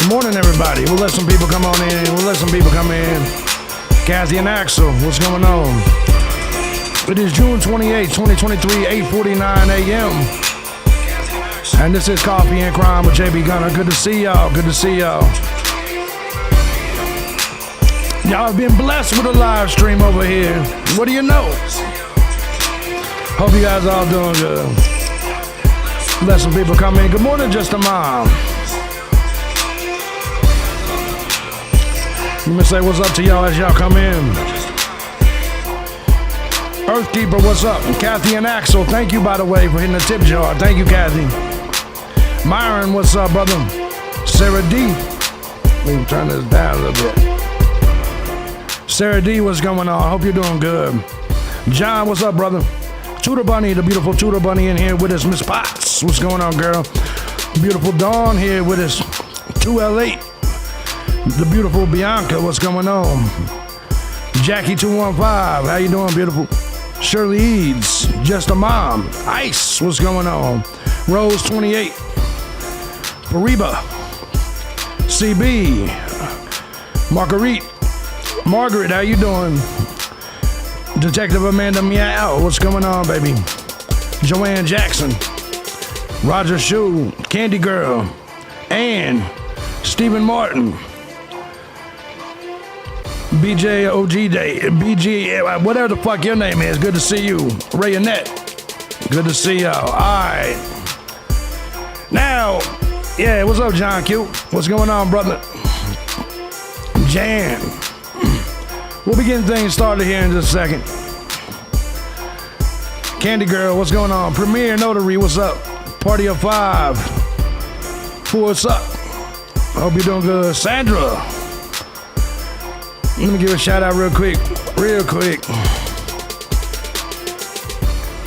Morning, everybody. We'll let some people come on in. Kathy and Axel, what's going on? It is June 28, 2023, 8:49 a.m. And this is Coffee and Crime with thejbgunner. Good to see y'all. Y'all have been blessed with a live stream over here. What do you know? Hope you guys all doing good. Let some people come in. Good morning, Just a Mom. Let me say what's up to y'all as y'all come in. Earthkeeper, what's up? Kathy and Axel, thank you, by the way, for hitting the tip jar. Thank you, Kathy. Myron, what's up, brother? Sarah D. Let me turn this down a little bit. Sarah D, what's going on? Hope you're doing good. John, what's up, brother? Tudor Bunny, the beautiful Tudor Bunny in here with us. Miss Potts, what's going on, girl? Beautiful Dawn here with us. 2L8. The beautiful Bianca, what's going on? Jackie 215, how you doing, beautiful? Shirley Eads, Just a Mom. Ice, what's going on? Rose 28. Fariba. CB. Margaret, how you doing? Detective Amanda Meow, what's going on, baby? Joanne Jackson. Roger Shue. Candy Girl. Ann. Stephen Martin. BJ OG Day, BG, whatever the fuck your name is, good to see you. Rayonette, good to see y'all. All right. Now, yeah, what's up, John Q? What's going on, brother? Jan. We'll be getting things started here in just a second. Candy Girl, what's going on? Premier Notary, what's up? Party of 5. What's up? Hope you're doing good. Sandra. Let me give a shout out real quick.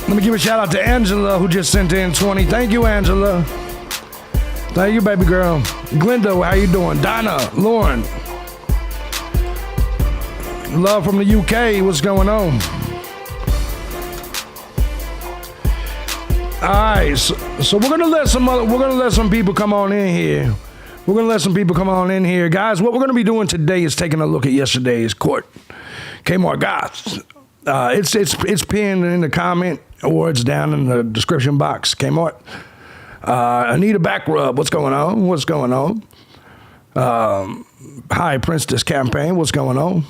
Let me give a shout out to Angela, who just sent in 20. Thank you, Angela. Thank you, baby girl. Glenda, how you doing? Donna, Lauren. Love from the UK, what's going on? All right, so we're gonna let some people come on in here. Guys, what we're going to be doing today is taking a look at yesterday's court. Kmart Goths. It's pinned in the comment or it's down in the description box. Kmart. Anita Backrub, what's going on? High Princess Campaign, what's going on?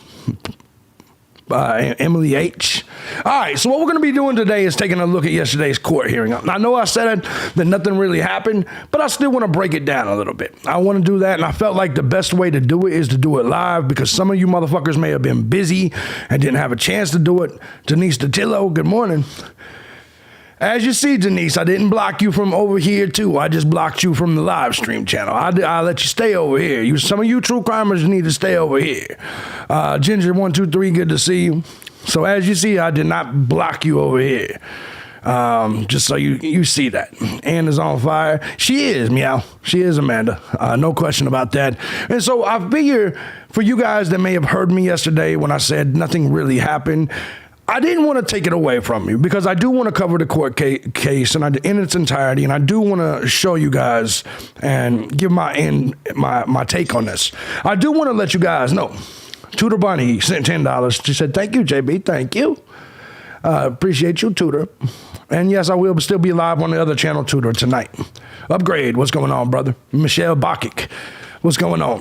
Emily H. All right, so what we're going to be doing today is taking a look at yesterday's court hearing. I know I said that nothing really happened, but I still want to break it down a little bit. I want to do that, and I felt like the best way to do it is to do it live because some of you motherfuckers may have been busy and didn't have a chance to do it. Denise Datillo, good morning. As you see, Denise, I didn't block you from over here, too. I just blocked you from the live stream channel. I let you stay over here. Some of you true crimers need to stay over here. Ginger123, good to see you. So as you see, I did not block you over here. Just so you see that. Ann is on fire. She is, meow. She is, Amanda. No question about that. And so I figure for you guys that may have heard me yesterday when I said nothing really happened, I didn't want to take it away from you because I do want to cover the court case in its entirety, and I do want to show you guys and give my take on this. I do want to let you guys know. Tudor Bunny sent $10. She said, "Thank you, JB. Thank you. Appreciate you, Tudor. And yes, I will still be live on the other channel, Tudor, tonight. Upgrade, what's going on, brother? Michelle Bakic, what's going on?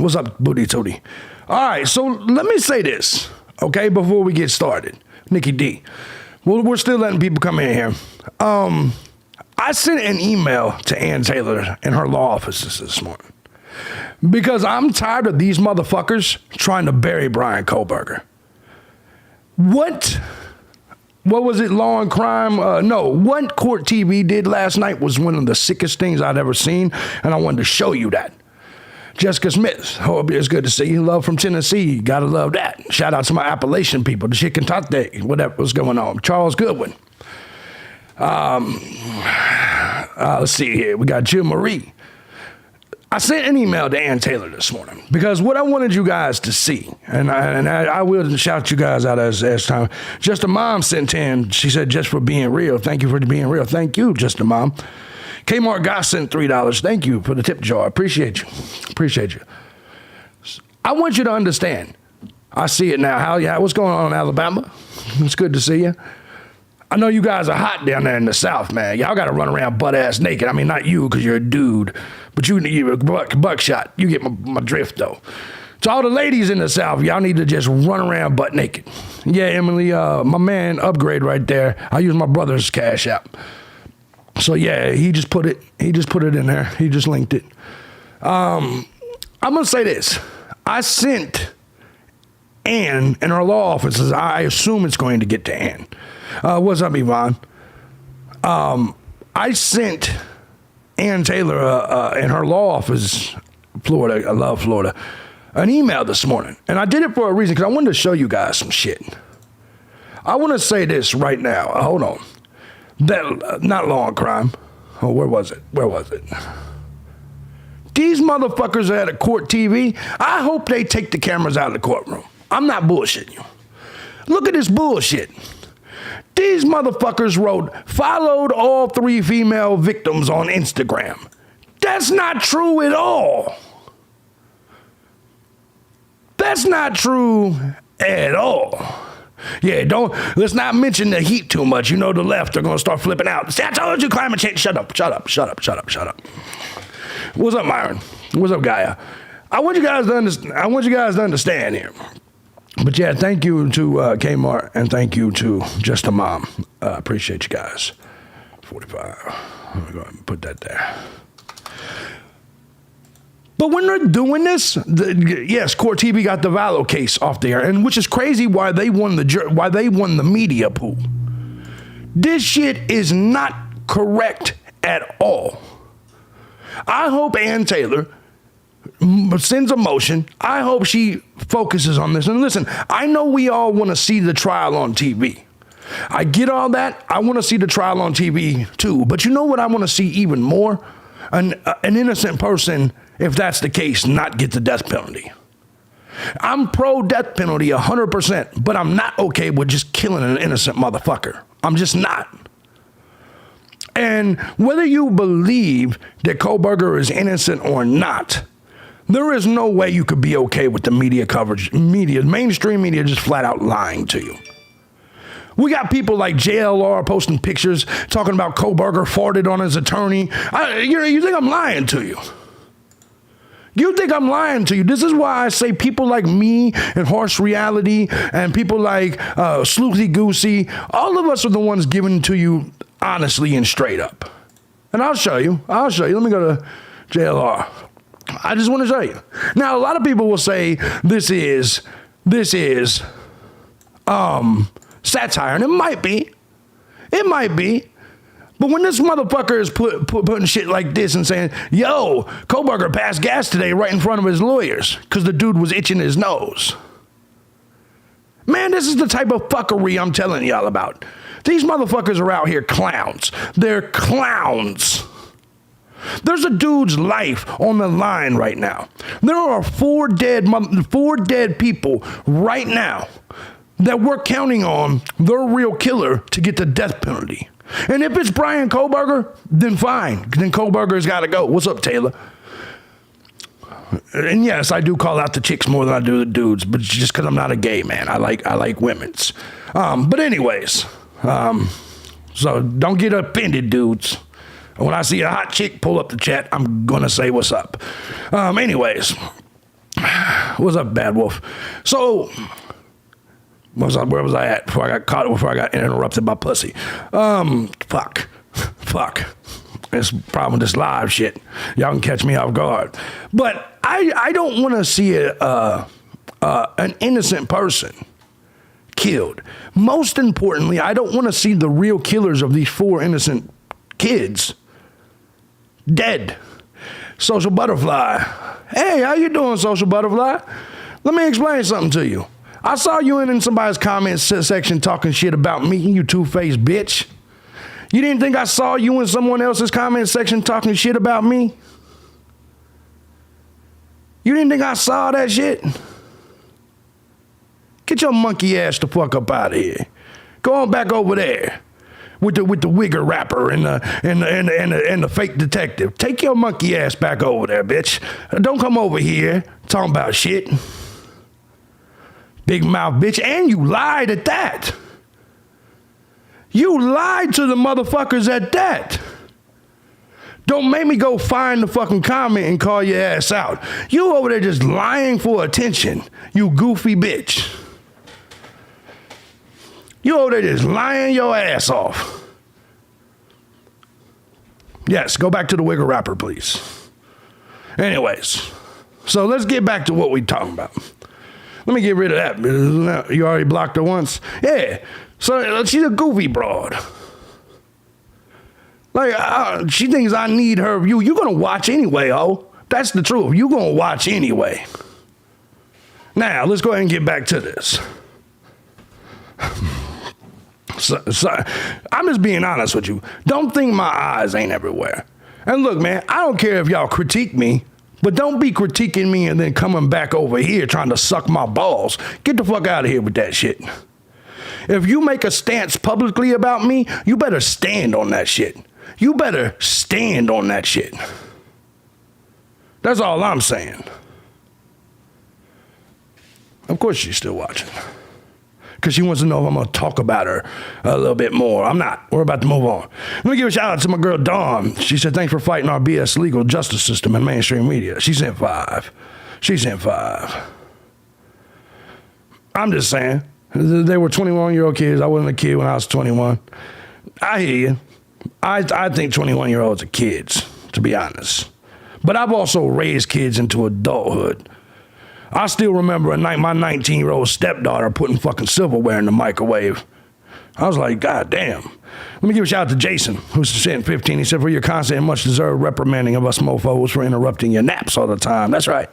What's up, Booty Tootie? All right, so let me say this. Okay, before we get started, Nikki D. Well, we're still letting people come in here. I sent an email to Ann Taylor in her law offices this morning. Because I'm tired of these motherfuckers trying to bury Bryan Kohberger. What was it, Law and Crime? No, what Court TV did last night was one of the sickest things I'd ever seen, and I wanted to show you that. Jessica Smith, hope it's good to see you. Love from Tennessee, gotta love that. Shout out to my Appalachian people, the Chicken Tate, whatever was going on. Charles Goodwin. Let's see here, we got Jill Marie. I sent an email to Ann Taylor this morning because what I wanted you guys to see, and I will shout you guys out as time. Just a Mom sent in, she said, just for being real. Thank you for being real. Thank you, Just a Mom. Kmart Goss sent $3. Thank you for the tip jar. Appreciate you. Appreciate you. I want you to understand. I see it now. What's going on in Alabama? It's good to see you. I know you guys are hot down there in the South, man. Y'all got to run around butt-ass naked. I mean, not you because you're a dude, but you're a buckshot. You get my drift, though. To all the ladies in the South, y'all need to just run around butt naked. Yeah, Emily, my man, Upgrade right there. I use my brother's Cash App. So, yeah, he just put it in there. He just linked it. I'm going to say this. I sent Ann in her law offices. I assume it's going to get to Ann. What's up, Yvonne? I sent Ann Taylor in her law office, Florida, I love Florida, an email this morning. And I did it for a reason, because I wanted to show you guys some shit. I want to say this right now. Hold on. That, not Law and Crime. Oh, where was it? These motherfuckers are at a court TV. I hope they take the cameras out of the courtroom. I'm not bullshitting you. Look at this bullshit. These motherfuckers followed all 3 female victims on Instagram. That's not true at all. That's not true at all. Yeah, let's not mention the heat too much. You know the left are going to start flipping out. See, I told you climate change. Shut up. What's up, Myron? What's up, Gaia? I want you guys to understand here. But yeah, thank you to Kmart and thank you to Just a Mom. Appreciate you guys. 45. I'm going to go ahead and put that there. But when they're doing this, yes, Court TV got the Vallow case off the air, and which is crazy why they won the media pool. This shit is not correct at all. I hope Ann Taylor sends a motion. I hope she focuses on this. And listen, I know we all want to see the trial on TV. I get all that. I want to see the trial on TV too. But you know what I want to see even more? An innocent person, if that's the case, not get the death penalty. I'm pro death penalty 100%, but I'm not okay with just killing an innocent motherfucker. I'm just not. And whether you believe that Kohberger is innocent or not, there is no way you could be okay with the media coverage. Mainstream media just flat out lying to you. We got people like JLR posting pictures talking about Kohberger farted on his attorney. You think I'm lying to you? You think I'm lying to you? This is why I say people like me and Harsh Reality and people like Sleuthy Goosey, all of us are the ones giving to you honestly and straight up. And I'll show you. Let me go to JLR. I just want to show you. Now, a lot of people will say this is satire, and it might be. But when this motherfucker is putting shit like this and saying, yo, Kohberger passed gas today right in front of his lawyers because the dude was itching his nose. Man, this is the type of fuckery I'm telling y'all about. These motherfuckers are out here clowns. They're clowns. There's a dude's life on the line right now. There are 4 dead people right now that we're counting on their real killer to get the death penalty. And if it's Bryan Kohberger, then fine. Then Kohberger's got to go. What's up, Taylor? And yes, I do call out the chicks more than I do the dudes, but just because I'm not a gay man. I like women's. But anyways, so don't get offended, dudes. When I see a hot chick pull up the chat, I'm going to say what's up. Anyways, what's up, Bad Wolf? So, where was I at before I got interrupted by pussy? Fuck. It's a problem with this live shit. Y'all can catch me off guard. But I don't want to see an innocent person killed. Most importantly, I don't want to see the real killers of these 4 innocent kids dead. Social Butterfly. Hey, how you doing, Social Butterfly? Let me explain something to you. I saw you in somebody's comment section talking shit about me, you two-faced bitch. You didn't think I saw you in someone else's comment section talking shit about me? You didn't think I saw that shit? Get your monkey ass the fuck up out of here. Go on back over there with the wigger rapper and the fake detective. Take your monkey ass back over there, bitch. Don't come over here talking about shit. Big mouth bitch, and you lied at that. You lied to the motherfuckers at that. Don't make me go find the fucking comment and call your ass out. You over there just lying for attention, you goofy bitch. You over there just lying your ass off. Yes, go back to the wigger rapper, please. Anyways, so let's get back to what we're talking about. Let me get rid of that. You already blocked her once? Yeah. So she's a goofy broad. Like, she thinks I need her view. You're going to watch anyway, oh. That's the truth. You're going to watch anyway. Now, let's go ahead and get back to this. So, I'm just being honest with you. Don't think my eyes ain't everywhere. And look, man, I don't care if y'all critique me, but don't be critiquing me and then coming back over here trying to suck my balls. Get the fuck out of here with that shit. If you make a stance publicly about me, you better stand on that shit. You better stand on that shit. That's all I'm saying. Of course she's still watching. Because she wants to know if I'm going to talk about her a little bit more. I'm not. We're about to move on. Let me give a shout out to my girl, Dawn. She said, thanks for fighting our BS legal justice system and mainstream media. She sent 5. She sent 5. I'm just saying. They were 21-year-old kids. I wasn't a kid when I was 21. I hear you. I think 21-year-olds are kids, to be honest. But I've also raised kids into adulthood. I still remember my 19-year-old stepdaughter putting fucking silverware in the microwave. I was like, God damn. Let me give a shout out to Jason, who sent 15. He said, for your constant and much-deserved reprimanding of us mofos for interrupting your naps all the time. That's right.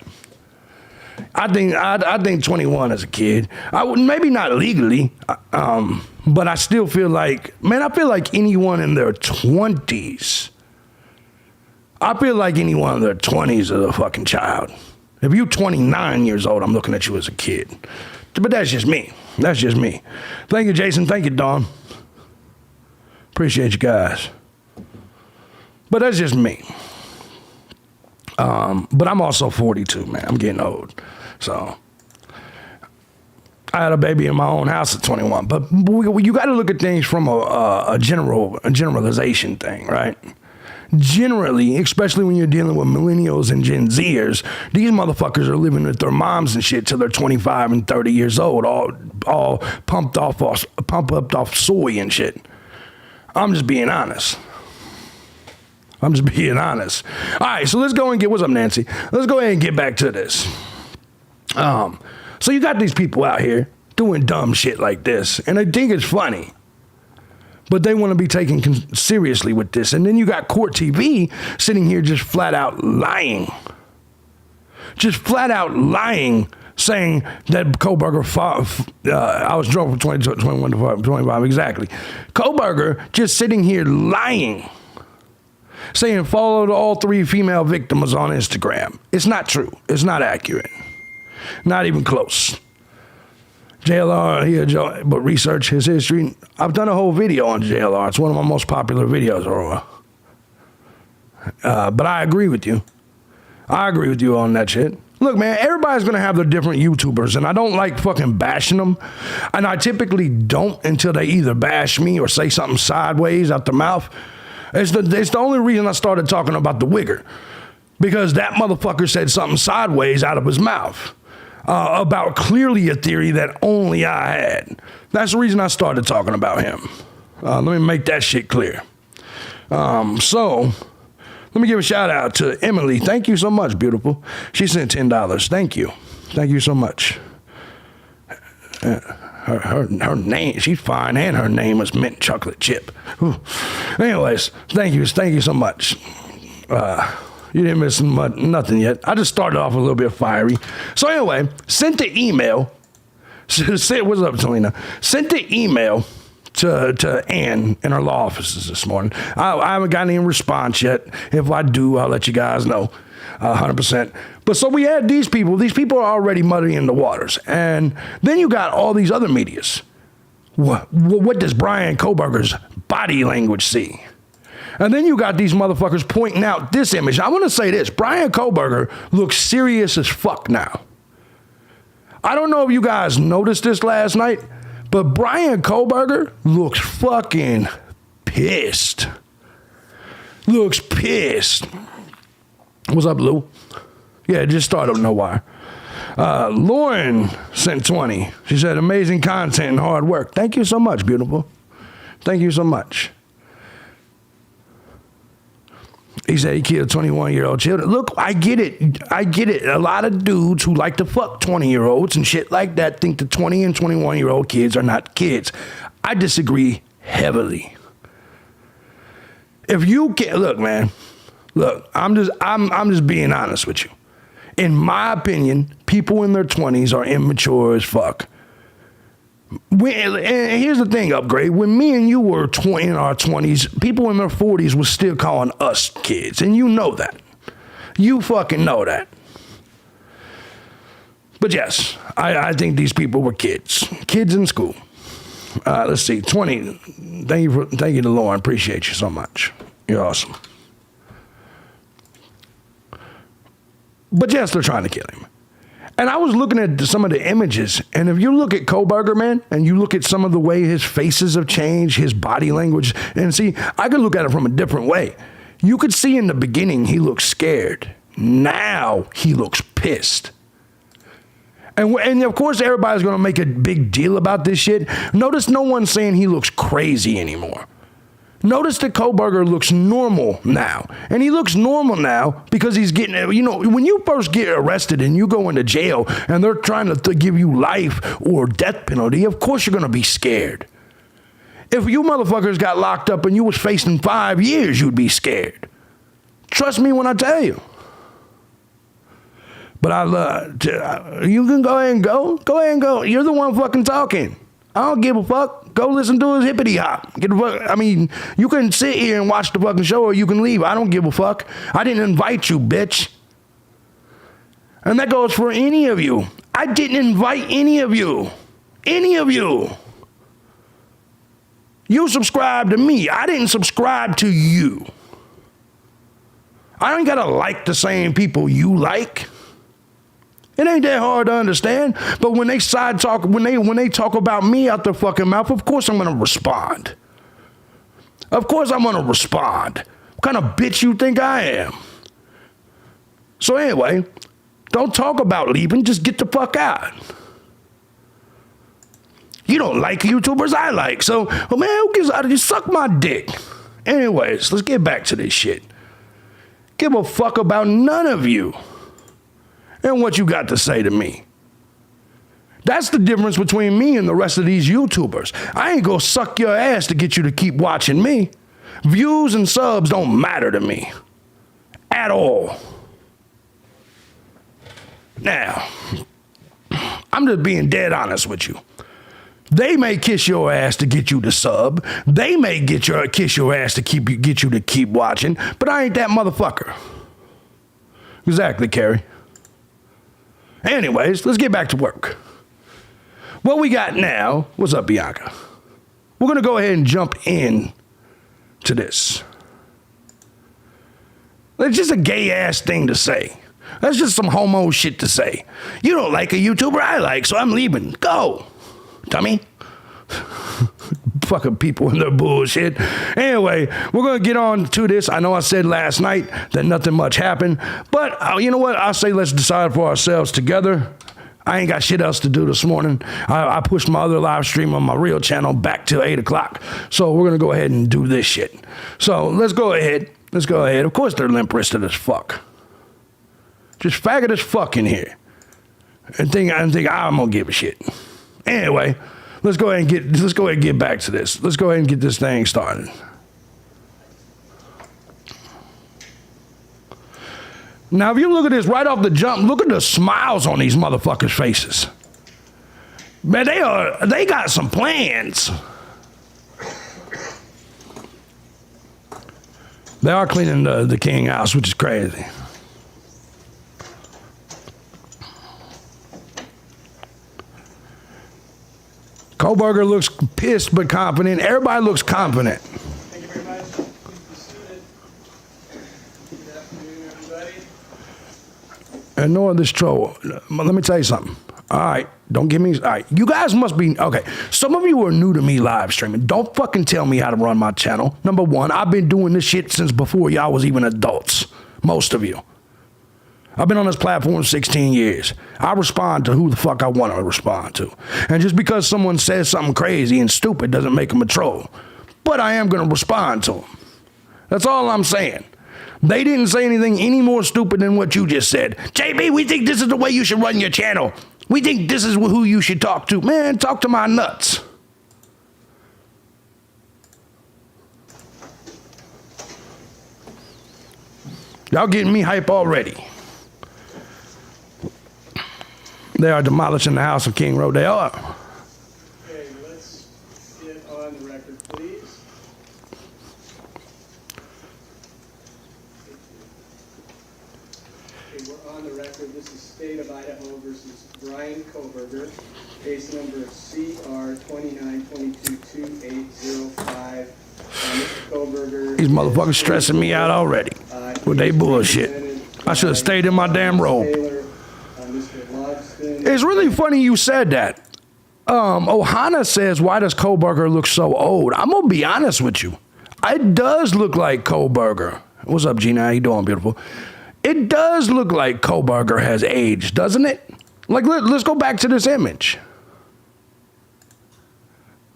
I think 21 as a kid. I would maybe not legally, but I still feel like, man, I feel like anyone in their 20s. I feel like anyone in their 20s is a fucking child. If you're 29 years old, I'm looking at you as a kid. But that's just me. That's just me. Thank you, Jason. Thank you, Dawn. Appreciate you guys. But that's just me. But I'm also 42, man. I'm getting old. So I had a baby in my own house at 21. But you got to look at things from a generalization thing, right? Generally, especially when you're dealing with millennials and Gen Zers, these motherfuckers are living with their moms and shit till they're 25 and 30 years old, all pumped up off soy and shit. I'm just being honest. All right, so let's go and what's up, Nancy? Let's go ahead and get back to this. So you got these people out here doing dumb shit like this, and they think it's funny. But they want to be taken seriously with this. And then you got Court TV sitting here just flat out lying. Just flat out lying, saying that Kohberger, I was drunk from 21 to 25, exactly. Kohberger just sitting here lying, saying followed all 3 female victims on Instagram. It's not true. It's not accurate. Not even close. JLR, but research his history. I've done a whole video on JLR. It's one of my most popular videos. But I agree with you. I agree with you on that shit. Look, man, everybody's going to have their different YouTubers, and I don't like fucking bashing them. And I typically don't until they either bash me or say something sideways out their mouth. It's the only reason I started talking about the wigger. Because that motherfucker said something sideways out of his mouth. About clearly a theory that only I had. That's the reason I started talking about him. Let me make that shit clear. So let me give a shout out to Emily. Thank you so much, beautiful. She sent $10. Thank you. Thank you so much. Her name, she's fine, and her name is Mint Chocolate Chip. Whew. Anyways, thank you so much. You didn't miss nothing yet. I just started off a little bit fiery. So anyway, sent the email. What's up, Selena? Sent the email to Ann in our law offices this morning. I haven't gotten any response yet. If I do, I'll let you guys know 100%. But so we had these people. These people are already muddying the waters. And then you got all these other medias. What does Bryan Kohberger's body language see? And then you got these motherfuckers pointing out this image. I want to say this. Bryan Kohberger looks serious as fuck now. I don't know if you guys noticed this last night, but Bryan Kohberger looks fucking pissed. Looks pissed. What's up, Lou? Yeah, it just started No Wire. Lauren sent 20. She said, amazing content and hard work. Thank you so much, beautiful. Thank you so much. He said he killed 21-year-old children. Look, I get it. I get it. A lot of dudes who like to fuck 20-year-olds and shit like that think the 20 and 21-year-old kids are not kids. I disagree heavily. If you can't, look, man, look, I'm just being honest with you. In my opinion, people in their 20s are immature as fuck. And here's the thing, Upgrade. When me and you were in our 20s, people in their 40s were still calling us kids. And you know that. You fucking know that. But yes, I think these people were kids. Kids in school. Let's see, 20. Thank you to Lauren. Appreciate you so much. You're awesome. But yes, they're trying to kill him. And I was looking at some of the images, and if you look at Kohberger, man, and you look at some of the way his faces have changed, his body language, and see, I could look at it from a different way. You could see in the beginning he looked scared. Now he looks pissed. And of course, everybody's going to make a big deal about this shit. Notice no one's saying he looks crazy anymore. Notice that Kohberger looks normal now. And he looks normal now because he's getting, you know, when you first get arrested and you go into jail and they're trying to give you life or death penalty, of course you're going to be scared. If you motherfuckers got locked up and you was facing 5 years, you'd be scared. Trust me when I tell you. But you can go ahead and go. Go ahead and go. You're the one fucking talking. I don't give a fuck. Go listen to his hippity hop. Get the fuck. I mean, you can sit here and watch the fucking show or you can leave. I don't give a fuck. I didn't invite you, bitch. And that goes for any of you. I didn't invite any of you. Any of you. You subscribe to me. I didn't subscribe to you. I ain't gotta like the same people you like. It ain't that hard to understand. But when they side talk, when they talk about me out their fucking mouth, of course I'm gonna respond. Of course I'm gonna respond. What kind of bitch you think I am? So anyway, don't talk about leaving, just get the fuck out. You don't like YouTubers I like, so, well, man, who gives out? You suck my dick. Anyways, let's get back to this shit. Give a fuck about none of you and what you got to say to me. That's the difference between me and the rest of these YouTubers. I ain't gonna suck your ass to get you to keep watching me. Views and subs don't matter to me at all. Now, I'm just being dead honest with you. They may kiss your ass to get you to sub. They may kiss your ass to get you to keep watching, but I ain't that motherfucker. Exactly, Carrie. Anyways, let's get back to work. What we got now, what's up, Bianca? We're going to go ahead and jump in to this. It's just a gay-ass thing to say. That's just some homo shit to say. You don't like a YouTuber I like, so I'm leaving. Go, dummy. Fucking people and their bullshit. Anyway, we're going to get on to this. I know I said last night that nothing much happened, but you know what? I say let's decide for ourselves together. I ain't got shit else to do this morning. I pushed my other live stream on my real channel back till 8 o'clock. So we're going to go ahead and do this shit. So let's go ahead. Let's go ahead. Of course they're limp-wristed as fuck. Just faggot as fuck in here. And think I'm going to give a shit. Anyway, let's go ahead and get back to this. Let's go ahead and get this thing started. Now, if you look at this right off the jump, look at the smiles on these motherfuckers' faces. Man, they got some plans. They are cleaning the king house, which is crazy. Kohberger looks pissed but confident. Everybody looks confident. Thank you very much. Please be seated. Good afternoon, everybody. And no other troll. Let me tell you something. All right, don't give me. All right, you guys must be okay. Some of you are new to me live streaming. Don't fucking tell me how to run my channel. Number one, I've been doing this shit since before y'all was even adults. Most of you. I've been on this platform 16 years. I respond to who the fuck I want to respond to. And just because someone says something crazy and stupid doesn't make them a troll. But I am going to respond to them. That's all I'm saying. They didn't say anything any more stupid than what you just said. JB, we think this is the way you should run your channel. We think this is who you should talk to. Man, talk to my nuts. Y'all getting me hype already. They are demolishing the house of King Road. They are. Okay, let's get on the record, please. Okay, we're on the record. This is State of Idaho versus Bryan Kohberger. Case number CR 29222805. Mr. Kohberger. These motherfuckers stressing me out already with they bullshit. I should have stayed in my damn robe. It's really funny you said that. Ohana says, why does Kohberger look so old? I'm going to be honest with you. It does look like Kohberger. What's up, Gina? How you doing, beautiful? It does look like Kohberger has aged, doesn't it? Like, let's go back to this image.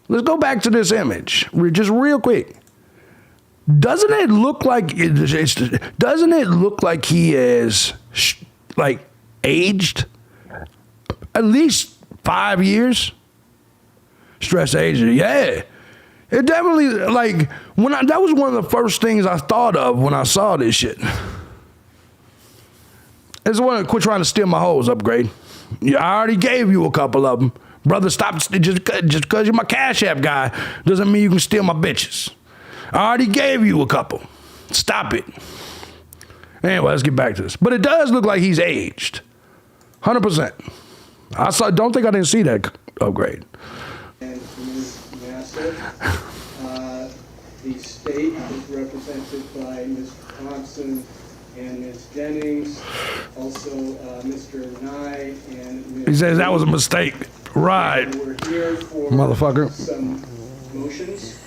Let's go back to this image, just real quick. Doesn't it look like doesn't it look like he is like aged? At least 5 years. Stress aged, yeah. It definitely, like, that was one of the first things I thought of when I saw this shit. It's one, quit trying to steal my hoes, Upgrade. Yeah, I already gave you a couple of them. Brother, stop, just because you're my Cash App guy doesn't mean you can steal my bitches. I already gave you a couple. Stop it. Anyway, let's get back to this. But it does look like he's aged. 100%. Don't think I didn't see that Upgrade. And Ms. Nassif, the state is represented by Ms. Thompson and Ms. Jennings, also Mr. Nye and Ms. He says that was a mistake. Right. And we're here for motherfucker. Some motions,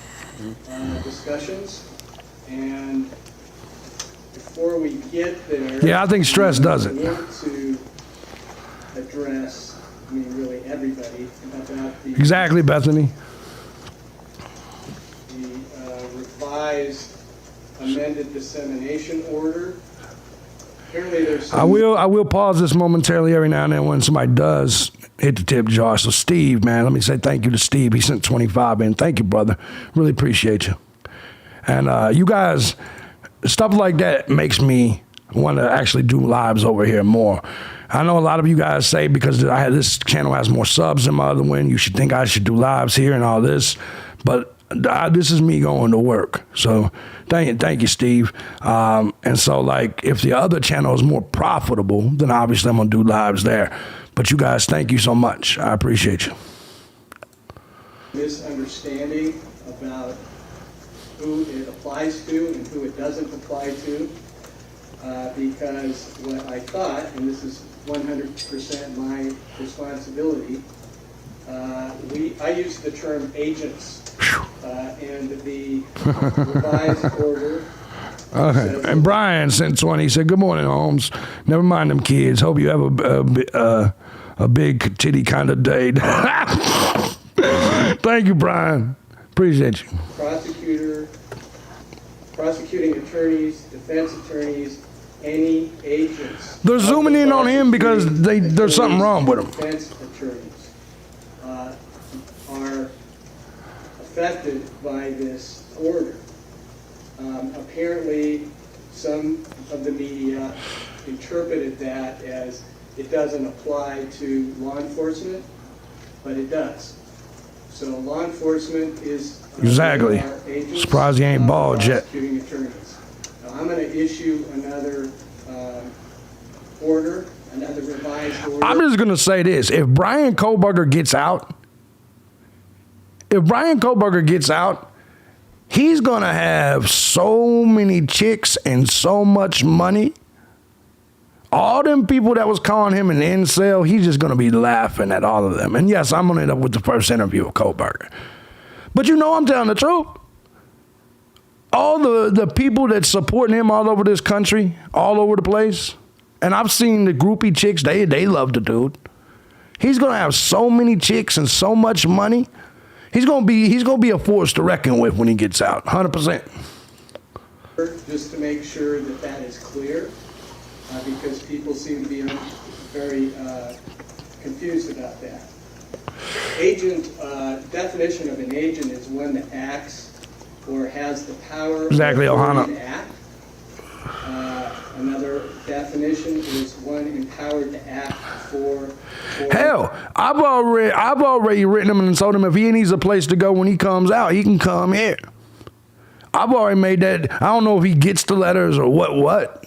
discussions, and before we get there, yeah, I think stress does it. I want to address, I mean, really everybody about the Exactly, Bethany. the revised amended dissemination order. Apparently there's some I will pause this momentarily every now and then when somebody does hit the tip jar. So Steve, man, let me say thank you to Steve. He sent 25 in. Thank you, brother. Really appreciate you. And you guys, stuff like that makes me want to actually do lives over here more. I know a lot of you guys say because this channel has more subs than my other one, you should think I should do lives here and all this, but this is me going to work. So thank you, Steve. And so, like, if the other channel is more profitable, then obviously I'm gonna do lives there. But you guys, thank you so much. I appreciate you. misunderstanding about who it applies to and who it doesn't apply to. Because what I thought, and this is 100% my responsibility, I used the term agents, and the revised order. Okay. And Bryan sent 20. He said, "Good morning, Holmes. Never mind them kids. Hope you have a big titty kind of day. Thank you, Bryan. Appreciate you. Prosecuting attorneys, defense attorneys, any agents. They're zooming in on him because there's something wrong with him. Defense attorneys are affected by this order. Apparently, some of the media interpreted that as it doesn't apply to law enforcement, but it does. So law enforcement is exactly. Agents, surprised he ain't bald yet. Prosecuting attorneys. Now, I'm going to issue another order, another revised order. I'm just going to say this. If Bryan Kohberger gets out, he's going to have so many chicks and so much money. All them people that was calling him an incel, he's just going to be laughing at all of them. And yes, I'm going to end up with the first interview of Kohberger. But you know I'm telling the truth. All the people that supporting him all over this country, all over the place, and I've seen the groupie chicks, they love the dude. He's going to have so many chicks and so much money. He's going to be a force to reckon with when he gets out, 100%. Just to make sure that that is clear. Because people seem to be very confused about that. Agent, definition of an agent is one that acts or has the power exactly, to act. Another definition is one empowered to act for hell, I've already written him and told him if he needs a place to go when he comes out, he can come here. I've already made that. I don't know if he gets the letters or what.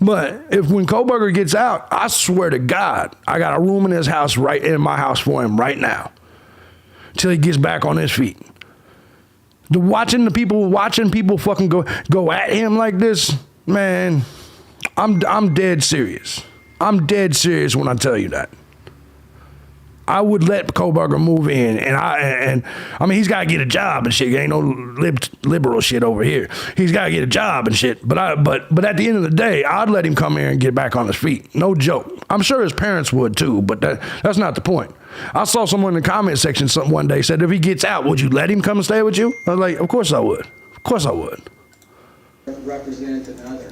But when Kohberger gets out, I swear to God, I got a room in his house in my house for him right now, till he gets back on his feet. Watching people fucking go at him like this, man. I'm dead serious. I'm dead serious when I tell you that. I would let Kohberger move in, and I mean he's got to get a job and shit. Ain't no liberal shit over here. He's got to get a job and shit. But at the end of the day, I'd let him come here and get back on his feet. No joke. I'm sure his parents would too, but that's not the point. I saw someone in the comment section one day said, if he gets out, would you let him come and stay with you? I was like, of course I would. Of course I would. Represent another.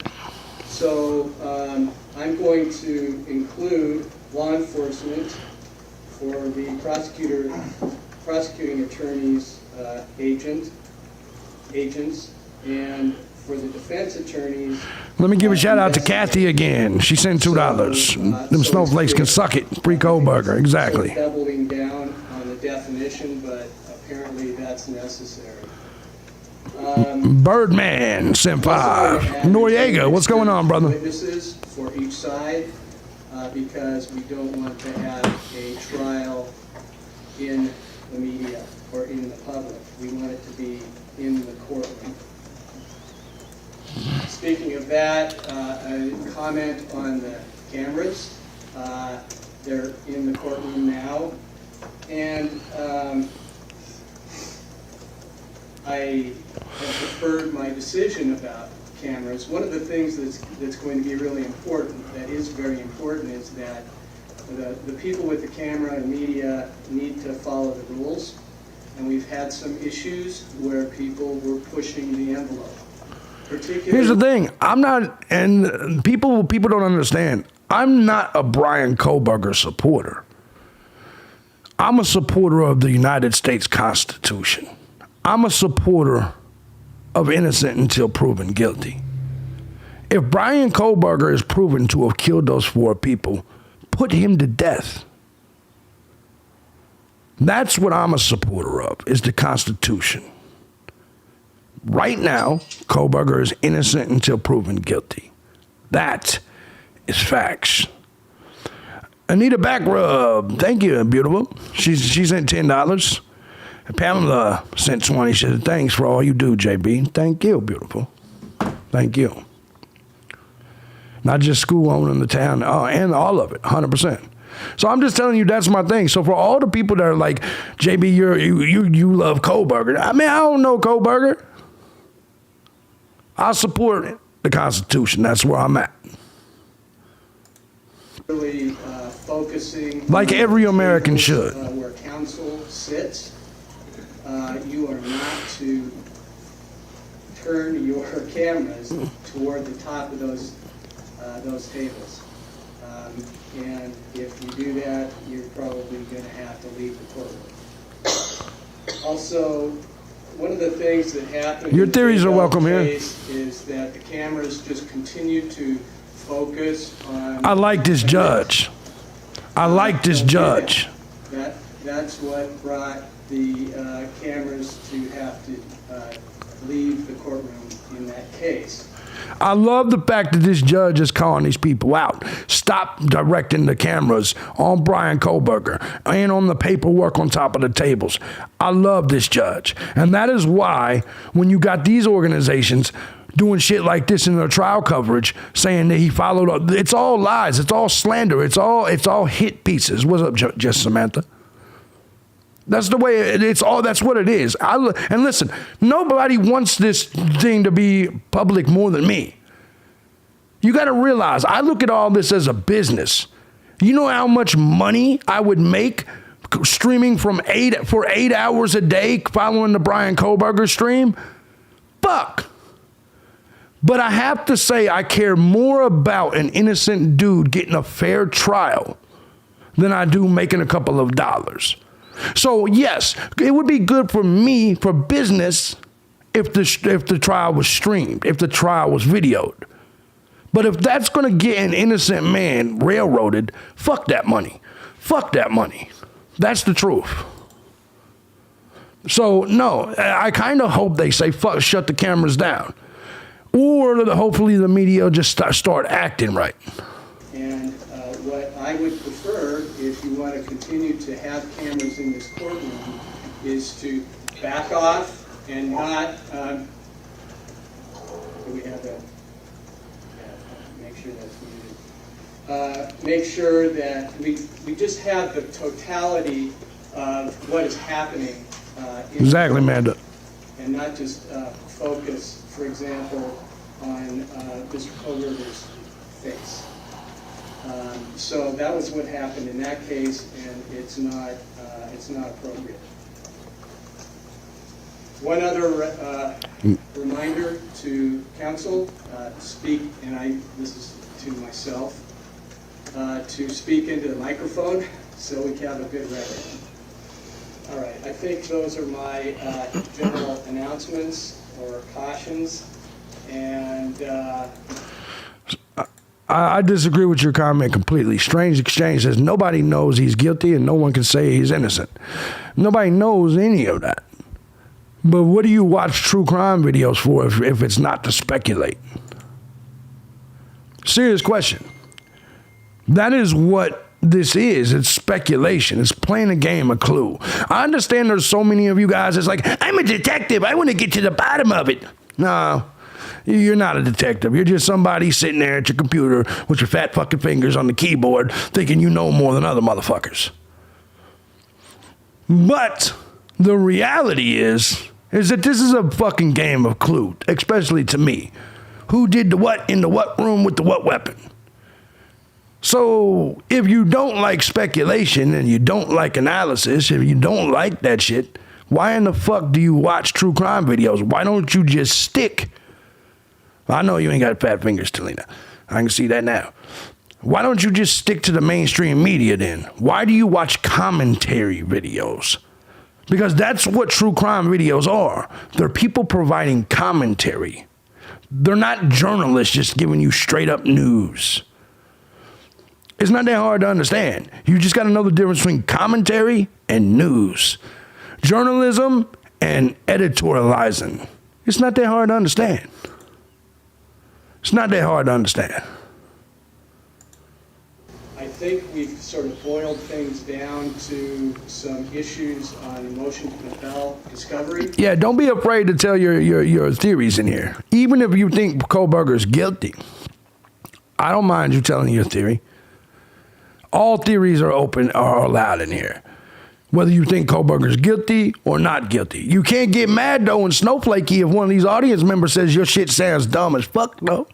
So I'm going to include law enforcement for the prosecuting attorney's agents, and for the defense attorneys. Let me give a shout out to Kathy again. She sent $2. Them snowflakes can suck it. Free Kohberger, exactly. So doubling down on the definition, but apparently that's necessary. Birdman sent 5. Noriega, what's going on, brother? Witnesses for each side. Because we don't want to have a trial in the media or in the public. We want it to be in the courtroom. Speaking of that, a comment on the cameras. They're in the courtroom now. And I have deferred my decision about cameras. One of the things that's going to be really important, that is very important, is that the people with the camera and media need to follow the rules. And we've had some issues where people were pushing the envelope. Here's the thing. I'm not, and people don't understand, I'm not a Bryan Kohberger supporter. I'm a supporter of the United States Constitution. I'm a supporter of innocent until proven guilty. If Bryan Kohberger is proven to have killed those 4 people, put him to death. That's what I'm a supporter of, is the Constitution. Right now, Kohberger is innocent until proven guilty. That is facts. Anita Backrub, thank you, beautiful. She sent $10. Pamela sent 20. She said, thanks for all you do, JB. Thank you, beautiful. Thank you. Not just school owning the town, and all of it, 100%. So I'm just telling you, that's my thing. So for all the people that are like, JB, you love Kohberger. I mean, I don't know Kohberger. I support the Constitution. That's where I'm at. really focusing like on every the American tables, should. Where council sits. You are not to turn your cameras toward the top of those tables. And if you do that, you're probably going to have to leave the courtroom. Also, one of the things that happened Your in the theories are Bell welcome here. case is that the cameras just continue to focus on... I like this judge. I like this judge. That's what brought the cameras to have to leave the courtroom in that case. I love the fact that this judge is calling these people out. Stop directing the cameras on Bryan Kohberger and on the paperwork on top of the tables. I love this judge. And that is why when you got these organizations doing shit like this in their trial coverage, saying that he followed, it's all lies, it's all slander, it's all hit pieces. What's up, Just Samantha? That's the way it's all. That's what it is. And listen, nobody wants this thing to be public more than me. You got to realize, I look at all this as a business. You know how much money I would make streaming for 8 hours a day following the Bryan Kohberger stream? Fuck. But I have to say, I care more about an innocent dude getting a fair trial than I do making a couple of dollars. So yes, it would be good for me, for business, if the trial was streamed, if the trial was videoed. But if that's going to get an innocent man railroaded, fuck that money. Fuck that money. That's the truth. So no, I kind of hope they say, fuck, shut the cameras down. Or hopefully the media will just start acting right. And what I would prefer, if you want to continue to have cameras in this courtroom, is to back off and not, do we have that? Yeah, make sure that's muted. Make sure that we just have the totality of what is happening. Exactly, Amanda. And not just focus, for example, on Mr. Kohberger's face. So that was what happened in that case, and it's not appropriate. One other reminder to counsel, speak, and this is to myself, to speak into the microphone so we can have a good record. All right, I think those are my general announcements or cautions, and I disagree with your comment completely. Strange Exchange says nobody knows he's guilty and no one can say he's innocent. Nobody knows any of that. But what do you watch true crime videos for if it's not to speculate? Serious question. That is what this is. It's speculation. It's playing a game of Clue. I understand there's so many of you guys that's like, I'm a detective. I want to get to the bottom of it. No. You're not a detective. You're just somebody sitting there at your computer with your fat fucking fingers on the keyboard thinking you know more than other motherfuckers. But the reality is that this is a fucking game of Clue, especially to me. Who did the what in the what room with the what weapon? So if you don't like speculation and you don't like analysis, if you don't like that shit, why in the fuck do you watch true crime videos? Why don't you just stick? I know you ain't got fat fingers, Talina. I can see that now. Why don't you just stick to the mainstream media then? Why do you watch commentary videos? Because that's what true crime videos are. They're people providing commentary. They're not journalists just giving you straight up news. It's not that hard to understand. You just got to know the difference between commentary and news. Journalism and editorializing. It's not that hard to understand. It's not that hard to understand. I think we've sort of boiled things down to some issues on motion to compel discovery. Yeah, don't be afraid to tell your theories in here. Even if you think Kohberger's guilty, I don't mind you telling your theory. All theories are allowed in here. Whether you think Kohberger's guilty or not guilty. You can't get mad, though, and snowflakey if one of these audience members says your shit sounds dumb as fuck, though.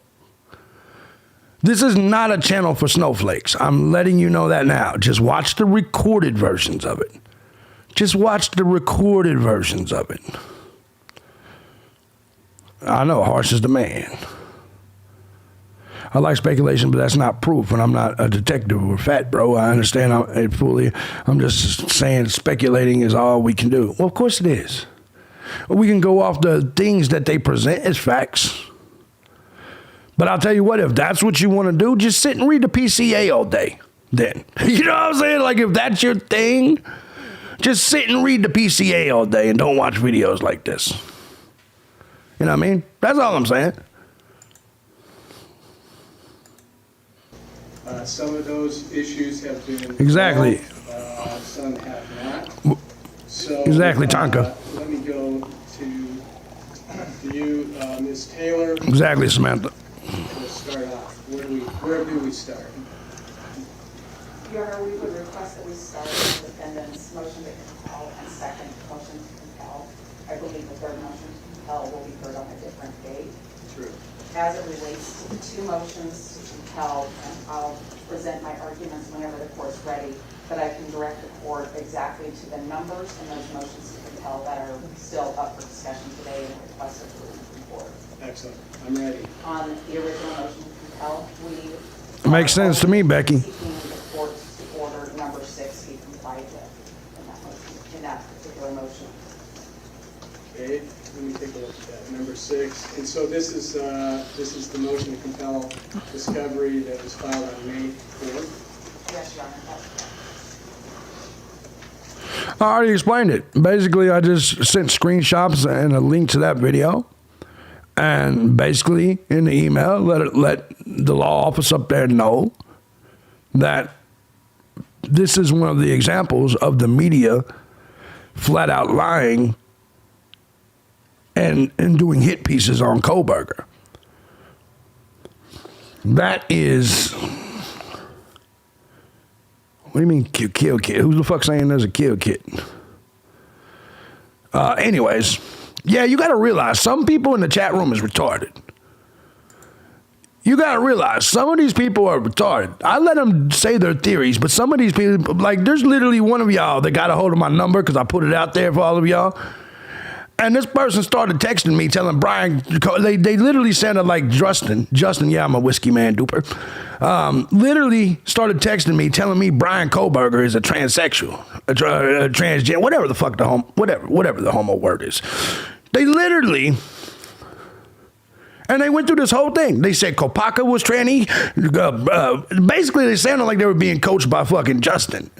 This is not a channel for snowflakes. I'm letting you know that now. Just watch the recorded versions of it. Just watch the recorded versions of it. I know, harsh is the man. I like speculation, but that's not proof, and I'm not a detective or fat bro. I understand it fully. I'm just saying speculating is all we can do. Well, of course it is. We can go off the things that they present as facts. But I'll tell you what, if that's what you want to do, just sit and read the PCA all day then. You know what I'm saying? Like, if that's your thing, just sit and read the PCA all day and don't watch videos like this. You know what I mean? That's all I'm saying. Some of those issues have been Exactly. resolved, some have not. So, exactly, Tonka. Let me go to you, Ms. Taylor. Exactly, Samantha. We'll start off. Where do we start? Your Honor, we would request that we start with the defendant's motion to compel and second motion to compel. I believe the third motion to compel will be heard on a different date. True. As it relates to the two motions to compel, and I'll present my arguments whenever the court's ready, but I can direct the court exactly to the numbers in those motions to compel that are still up for discussion today and request approval from the court. Excellent. I'm ready. On the original motion to compel, we Makes sense to me, Becky. seeking the court to order number 6 be complied with in that motion, in that particular motion. Okay, let me take a look at that. Number 6. And so this is the motion to compel discovery that was filed on May 4th. Yes, Your Honor, that's correct. I already explained it. Basically, I just sent screenshots and a link to that video. And basically, in the email, let the law office up there know that this is one of the examples of the media flat out lying and doing hit pieces on Kohberger. That is... What do you mean kill kit? Who the fuck saying there's a kill kit? Anyways... Yeah, you got to realize some people in the chat room is retarded. You got to realize some of these people are retarded. I let them say their theories, but some of these people, like there's literally one of y'all that got a hold of my number because I put it out there for all of y'all. And this person started texting me telling Bryan, they literally sounded like Justin, yeah, I'm a whiskey man duper. Literally started texting me telling me Bryan Kohberger is a transsexual, a transgender, whatever the fuck whatever the homo word is. They literally, and they went through this whole thing. They said Kopaka was tranny. Basically, they sounded like they were being coached by fucking Justin.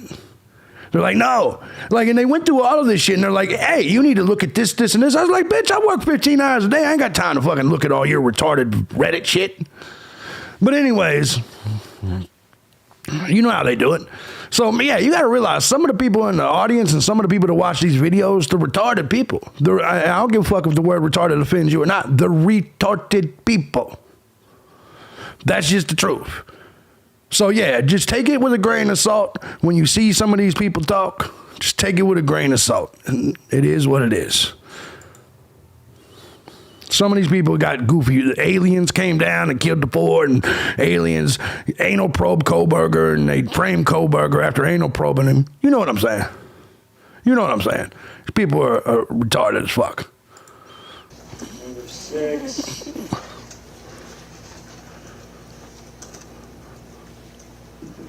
They're like, no. Like, and they went through all of this shit, and they're like, hey, you need to look at this, this, and this. I was like, bitch, I work 15 hours a day. I ain't got time to fucking look at all your retarded Reddit shit. But anyways, you know how they do it. So, yeah, you got to realize some of the people in the audience and some of the people that watch these videos, the retarded people. I don't give a fuck if the word retarded offends you or not. The retarded people. That's just the truth. So, yeah, just take it with a grain of salt. When you see some of these people talk, just take it with a grain of salt. And it is what it is. Some of these people got goofy. The aliens came down and killed the four, and aliens anal probe Kohberger, and they framed Kohberger after anal probing him. You know what I'm saying? You know what I'm saying? These people are retarded as fuck. Number 6.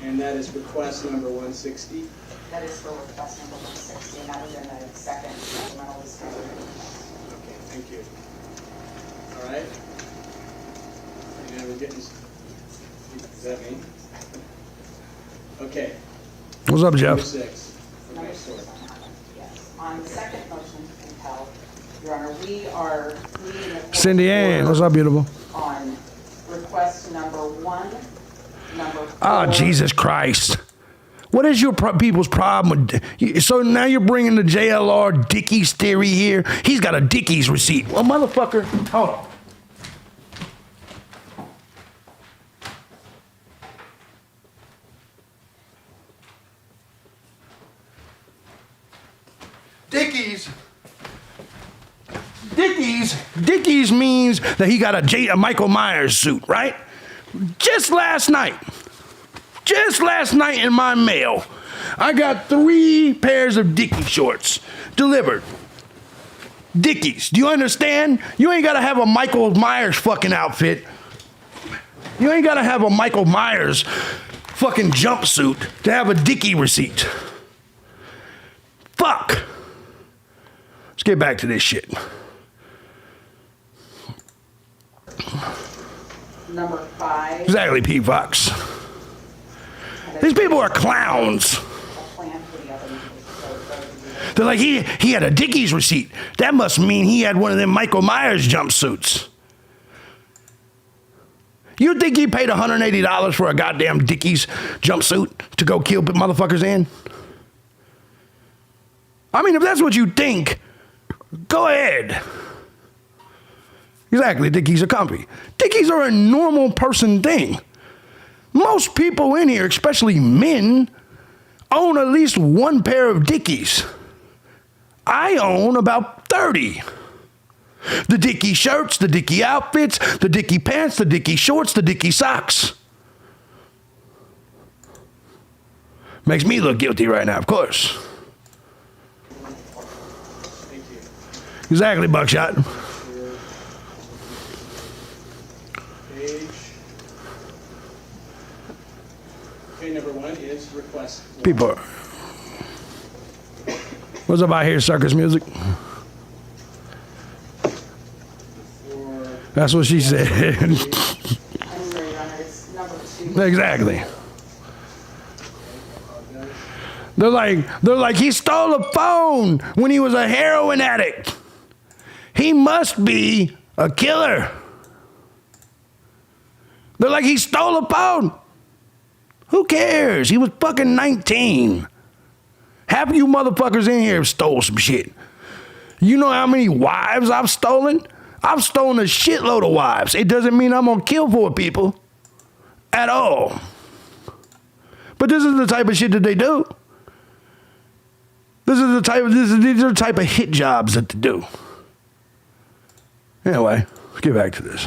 And that is request number 160. That is for request number 160, and that was in the second supplemental discovery. Okay, thank you. All right. And we're getting, is that me? Okay. What's up, Jeff? Number 6. Number 6 on that one, yes. On the second motion to compel, Your Honor, we are leading the court Cindy Ann, what's up, beautiful? on request number 1, number 4. Oh, Jesus Christ. What is your people's problem with... So now you're bringing the JLR Dickies theory here? He's got a Dickies receipt. Well, motherfucker, hold on. Dickies means that he got a Michael Myers suit, right? Just last night in my mail, I got 3 pairs of Dickie shorts delivered. Dickies. Do you understand? You ain't got to have a Michael Myers fucking outfit. You ain't got to have a Michael Myers fucking jumpsuit to have a Dickie receipt. Fuck. Let's get back to this shit. Number 5. Exactly, P. Fox. These people are clowns. They're like, he had a Dickies receipt. That must mean he had one of them Michael Myers jumpsuits. You think he paid $180 for a goddamn Dickies jumpsuit to go kill motherfuckers in? I mean, if that's what you think, go ahead. Exactly, Dickies are comfy. Dickies are a normal person thing. Most people in here, especially men, own at least 1 pair of Dickies. I own about 30. The Dickie shirts, the Dickie outfits, the Dickie pants, the Dickie shorts, the Dickie socks. Makes me look guilty right now, of course. Thank you. Exactly, Buckshot. Page. Okay, number 1 is request. People. What's up out here, circus music? That's what she said. I'm sorry, Your Honor, it's number 2. Exactly. They're like, he stole a phone when he was a heroin addict. He must be a killer. They're like, he stole a phone. Who cares? He was fucking 19. Half of you motherfuckers in here have stole some shit. You know how many wives I've stolen? I've stolen a shitload of wives. It doesn't mean I'm gonna kill 4 people at all. But this is the type of shit that they do. These are the type of hit jobs that they do. Anyway, let's get back to this.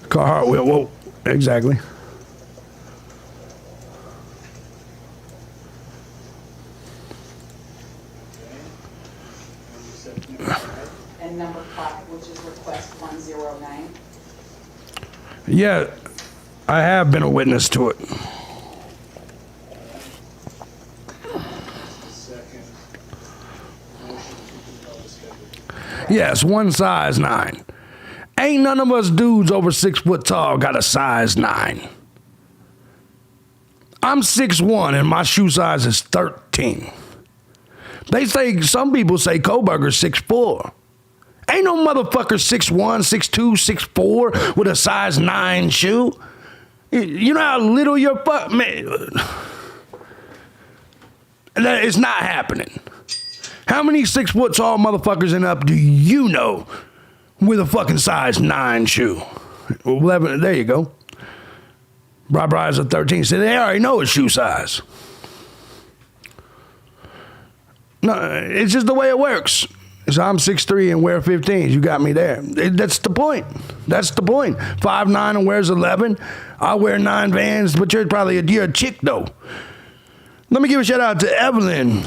Carhartt wheel, whoa, exactly. And number 5, which is request 109. Yeah, I have been a witness to it. Second. Motion to compel discovery. Yes, 1 size 9. Ain't none of us dudes over 6 foot tall got a size 9. I'm 6'1" and my shoe size is 13. They say, some people say Kohberger's 6'4". Ain't no motherfucker 6'1", 6'2", 6'4" with a size 9 shoe. You know how little your man. It's not happening. How many 6 foot tall motherfuckers and up do you know with a fucking size 9 shoe? 11, there you go. Bryan's a 13. So they already know his shoe size. No, it's just the way it works. So I'm 6'3" and wear 15s. You got me there. That's the point. That's the point. 5'9" and wears 11. I wear 9 Vans, but you're a chick though. Let me give a shout out to Evelyn,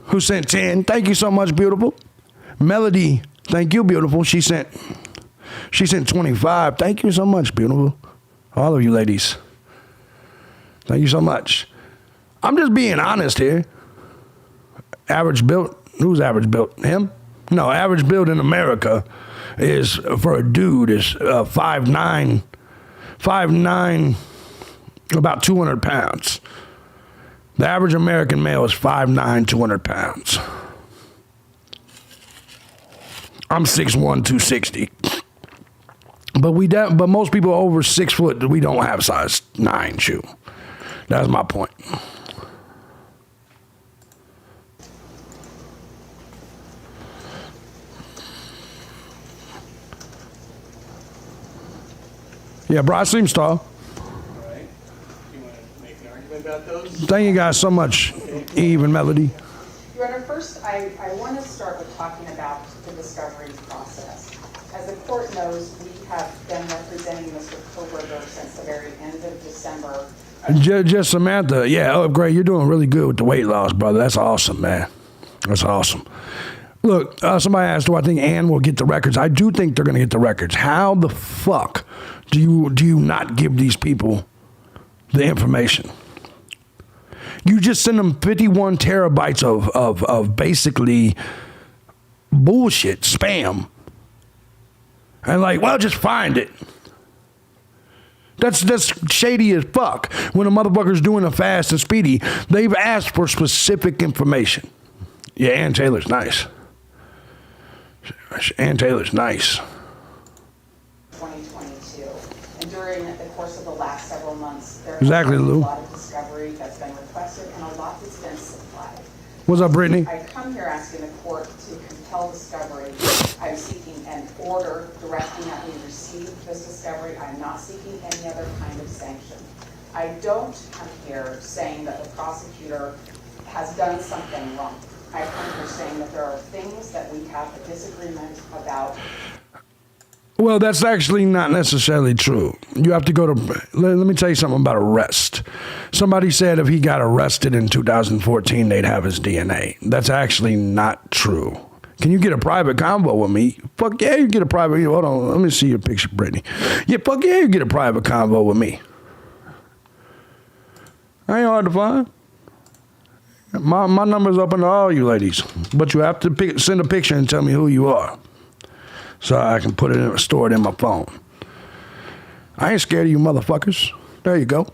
who sent 10. Thank you so much, beautiful. Melody, thank you, beautiful. She sent 25. Thank you so much, beautiful. All of you ladies. Thank you so much. I'm just being honest here. Average built. Who's average built? Him? No, average built in America is, for a dude, is 5'9", about 200 pounds. The average American male is 5'9", 200 pounds. I'm 6'1", 260. But most people over 6 foot, we don't have size 9 shoe. That's my point. Yeah, Bryan seems tall. All right. You want to make an argument about those? Thank you guys so much, Eve and Melody. Your Honor, first, I want to start with talking about the discovery process. As the court knows, we have been representing Mr. Kohberger since the very end of December. Just Samantha, yeah, oh, great. You're doing really good with the weight loss, brother. That's awesome, man. That's awesome. Look, somebody asked, do I think Ann will get the records? I do think they're going to get the records. How the fuck do you not give these people the information? You just send them 51 terabytes of basically bullshit, spam. And like, well, just find it. That's shady as fuck. When a motherfucker's doing a fast and speedy, they've asked for specific information. Yeah, Ann Taylor's nice. Ann Taylor's nice. 2022. And during the course of the last several months, there has Exactly, been a Lou. lot of discovery that's been requested and a lot that's been supplied. What's up, Brittany? I come here asking the court to compel discovery. I'm seeking an order directing that we receive this discovery. I'm not seeking any other kind of sanction. I don't come here saying that the prosecutor has done something wrong. I come here saying that there are things that we have a disagreement about. Well, that's actually not necessarily true. You have to go to, let me tell you something about arrest. Somebody said if he got arrested in 2014, they'd have his DNA. That's actually not true. Can you get a private convo with me? Fuck yeah, you get a private, hold on, let me see your picture, Brittany. Yeah, fuck yeah, you get a private convo with me. Ain't hard to find. My number's open to all you ladies, but you have to send a picture and tell me who you are, so I can put it store it in my phone. I ain't scared of you motherfuckers. There you go.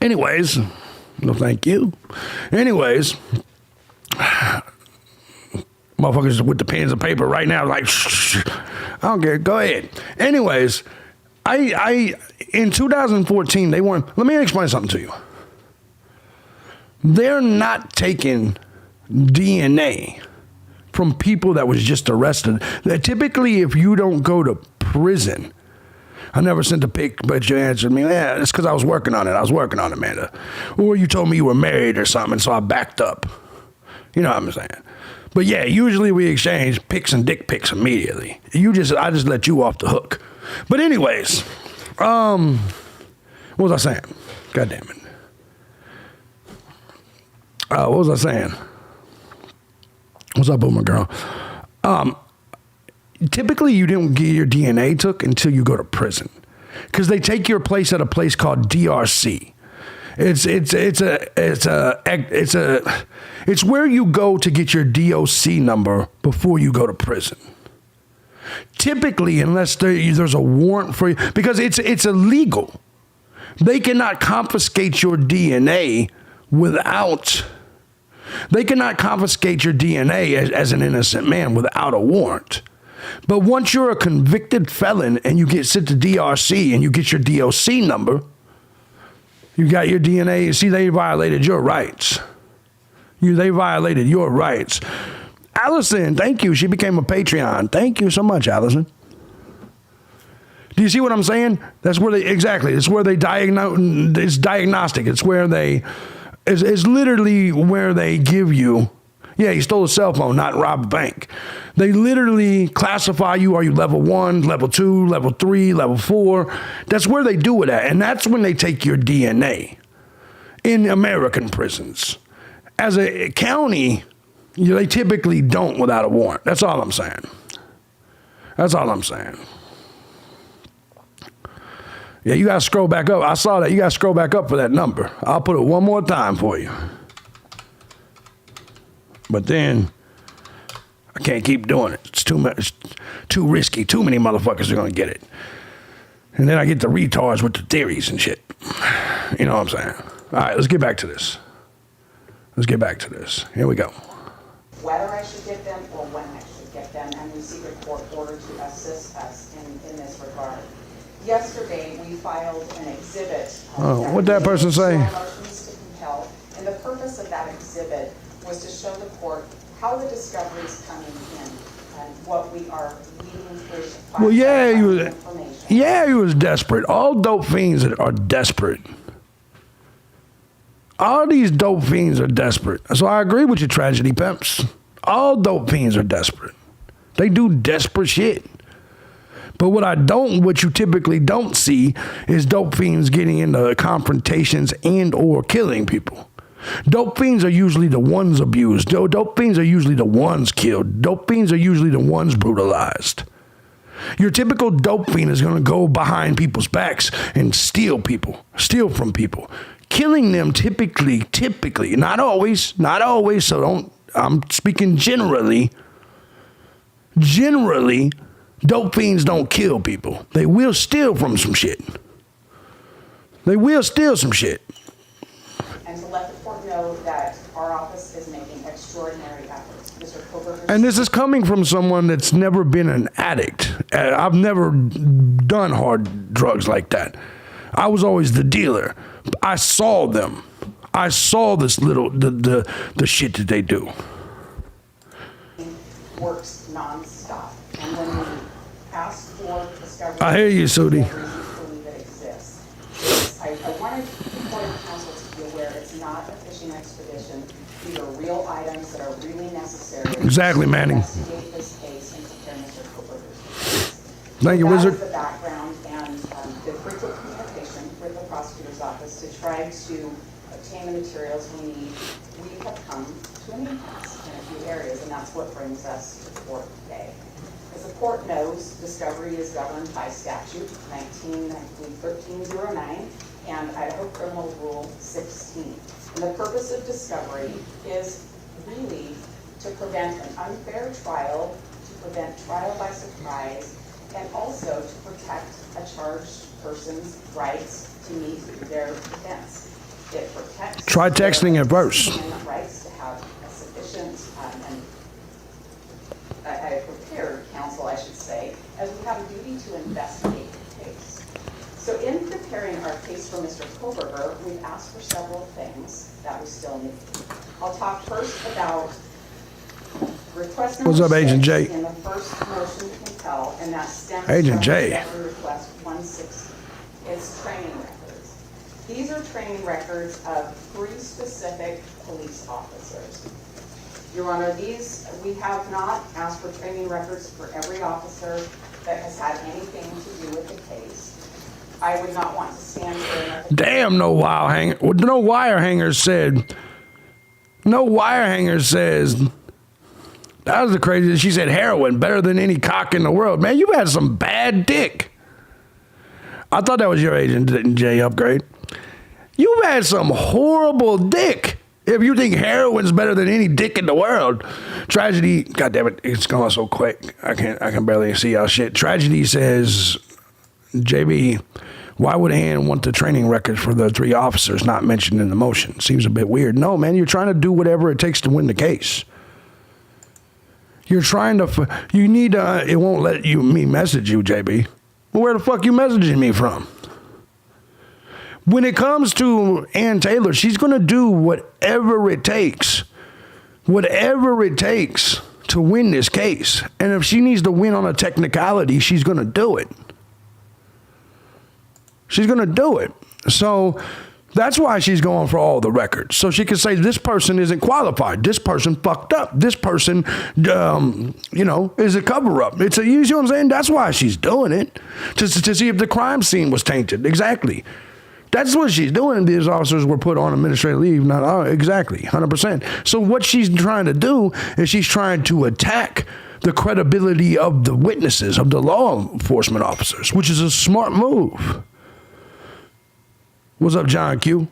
Anyways, no thank you. Anyways, motherfuckers with the pens and paper right now, like, I don't care. Go ahead. Anyways, I in 2014 they weren't. Let me explain something to you. They're not taking DNA from people that was just arrested. That typically, if you don't go to prison, I never sent a pic, but you answered me, yeah, it's because I was working on it. I was working on it, Amanda. Or you told me you were married or something, so I backed up. You know what I'm saying? But yeah, usually we exchange pics and dick pics immediately. I just let you off the hook. But anyways, what was I saying? God damn it. What was I saying? What's up, Boomer Girl? Typically, you don't get your DNA took until you go to prison, because they take your place at a place called DRC. It's where you go to get your DOC number before you go to prison. Typically, unless there's a warrant for you, because it's illegal. They cannot confiscate your DNA without. They cannot confiscate your DNA as an innocent man without a warrant. But once you're a convicted felon and you get sent to DRC and you get your DOC number, you got your DNA. See, they violated your rights. They violated your rights. Allison, thank you. She became a Patreon. Thank you so much, Allison. Do you see what I'm saying? That's where it's where they diagnose. It's diagnostic. It's where it's literally where they give you, yeah, you stole a cell phone, not robbed a bank. They literally classify you. Are you level 1, level 2, level 3, level 4? That's where they do it at. And that's when they take your DNA in American prisons. As a county, they typically don't without a warrant. That's all I'm saying. That's all I'm saying. Yeah, you got to scroll back up. I saw that. You got to scroll back up for that number. I'll put it one more time for you. But then I can't keep doing it. It's too much. It's too risky. Too many motherfuckers are going to get it. And then I get the retards with the theories and shit. You know what I'm saying? All right, let's get back to this. Here we go. Whether I should get them or when I should get them, and we seek a court order to assist us in this regard. Yesterday, we filed an exhibit. What'd that person say? Motions to compel, and the purpose of that exhibit was to show the court how the discovery is coming in and what we are leading through. Well, yeah, he was desperate. All dope fiends are desperate. All these dope fiends are desperate. So I agree with you, tragedy pimps. All dope fiends are desperate. They do desperate shit. But what you typically don't see is dope fiends getting into confrontations and or killing people. Dope fiends are usually the ones abused. Dope fiends are usually the ones killed. Dope fiends are usually the ones brutalized. Your typical dope fiend is going to go behind people's backs and steal from people. Killing them typically, not always, so I'm speaking generally. Generally, dope fiends don't kill people. They will steal from some shit. They will steal some shit. And to let the court know that our office is making extraordinary efforts. Mr. Kohberger. And this is coming from someone that's never been an addict. I've never done hard drugs like that. I was always the dealer. I saw them. I saw this the shit that they do. Works nonstop. And when we ask for discovery, I hear you, Sudi. believe it exists. I wanted the court of counsel to be aware it's not a fishing expedition. These are real items that are really necessary. Exactly, Manning. To investigate this case and prepare Mr. Kohberger's case. Thank you, Wizard. That is the background and the frequent communication with the prosecutor's office to try to obtain the materials we need. We have come to an impasse in a few areas, and that's what brings us to court today. As the court knows, discovery is governed by statute 1309 and Idaho Criminal Rule 16. And the purpose of discovery is really to prevent an unfair trial, to prevent trial by surprise, and also to protect a charged person's rights to meet their defense. It protects. Try texting at first. Rights to have a sufficient and I prepared counsel, I should say, as we have a duty to investigate the case. So in preparing our case for Mr. Kohberger, we've asked for several things that we still need. I'll talk first about request number What's up, Agent 6 J? in the first motion to compel, and that stems Agent from J. discovery request 160. It's training records. These are training records of 3 specific police officers. Your Honor, we have not asked for training records for every officer that has had anything to do with the case. I would not want to stand here and Damn, no wire hanger said. No wire hanger says. That was the craziest. She said heroin better than any cock in the world. Man, you had some bad dick. I thought that was your Agent J upgrade. You had some horrible dick. If you think heroin's better than any dick in the world. Tragedy, God damn it, it's going so quick. I can barely see y'all shit. Tragedy says, JB, why would Ann want the training records for the 3 officers not mentioned in the motion? Seems a bit weird. No, man, you're trying to do whatever it takes to win the case. You're trying to, you need, it won't let me message you, JB. Well, where the fuck you messaging me from? When it comes to Ann Taylor, she's going to do whatever it takes to win this case. And if she needs to win on a technicality, she's going to do it. She's going to do it. So that's why she's going for all the records. So she can say, this person isn't qualified. This person fucked up. This person, is a cover-up. You see what I'm saying? That's why she's doing it. To see if the crime scene was tainted. Exactly. That's what she's doing. These officers were put on administrative leave. Exactly, 100%. So what she's trying to do is she's trying to attack the credibility of the witnesses, of the law enforcement officers, which is a smart move. What's up, John Q?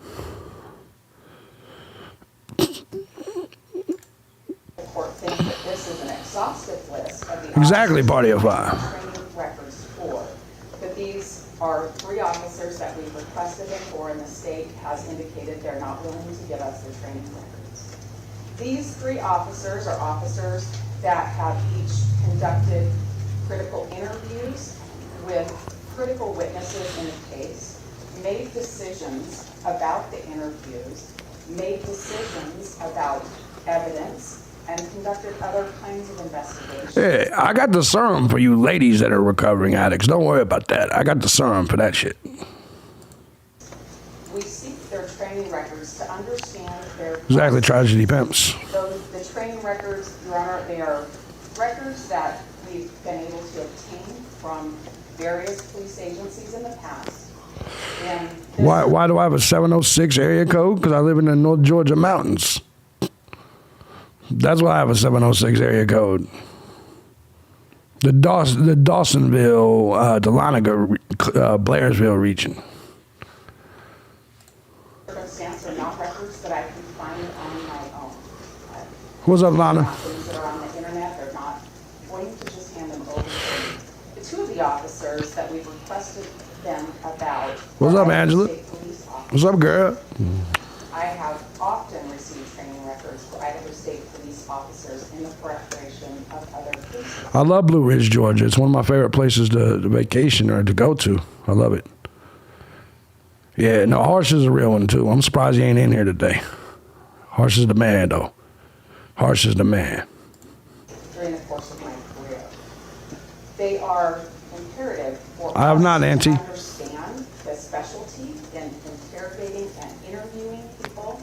the court thinks that this is an exhaustive list of the Exactly, Party of Five. training records for. But these are 3 officers that we've requested it for, and the state has indicated they're not willing to give us the training records. These 3 officers are officers that have each conducted critical interviews with critical witnesses in the case, made decisions about the interviews, made decisions about evidence, and conducted other kinds of investigations. Hey, I got the serum for you ladies that are recovering addicts. Don't worry about that. I got the serum for that shit. We seek their training records to understand their Exactly, tragedy pimps. The training records, Your Honor, They are records that we've been able to obtain from various police agencies in the past. And this Why do I have a 706 area code? Because I live in the North Georgia mountains. That's why I have a 706 area code. The Dawsonville, Dahlonega, Blairsville region. circumstance are not records that I can find on my own. What's up, They're Lana? not things that are on the internet. They're not going to just hand them over to me. The two of the officers that we've requested them about. What's are up, Idaho Angela? State Police officers. What's up, girl? I have often received training records for Idaho State Police officers in the preparation of other cases. I love Blue Ridge, Georgia. It's one of my favorite places to vacation or to go to. I love it. Yeah, no, Harsh is a real one, too. I'm surprised he ain't in here today. Harsh is the man, though. Harsh is the man. During the course of my career. They are imperative for I have us not, to Auntie. understand the specialty in interrogating and interviewing people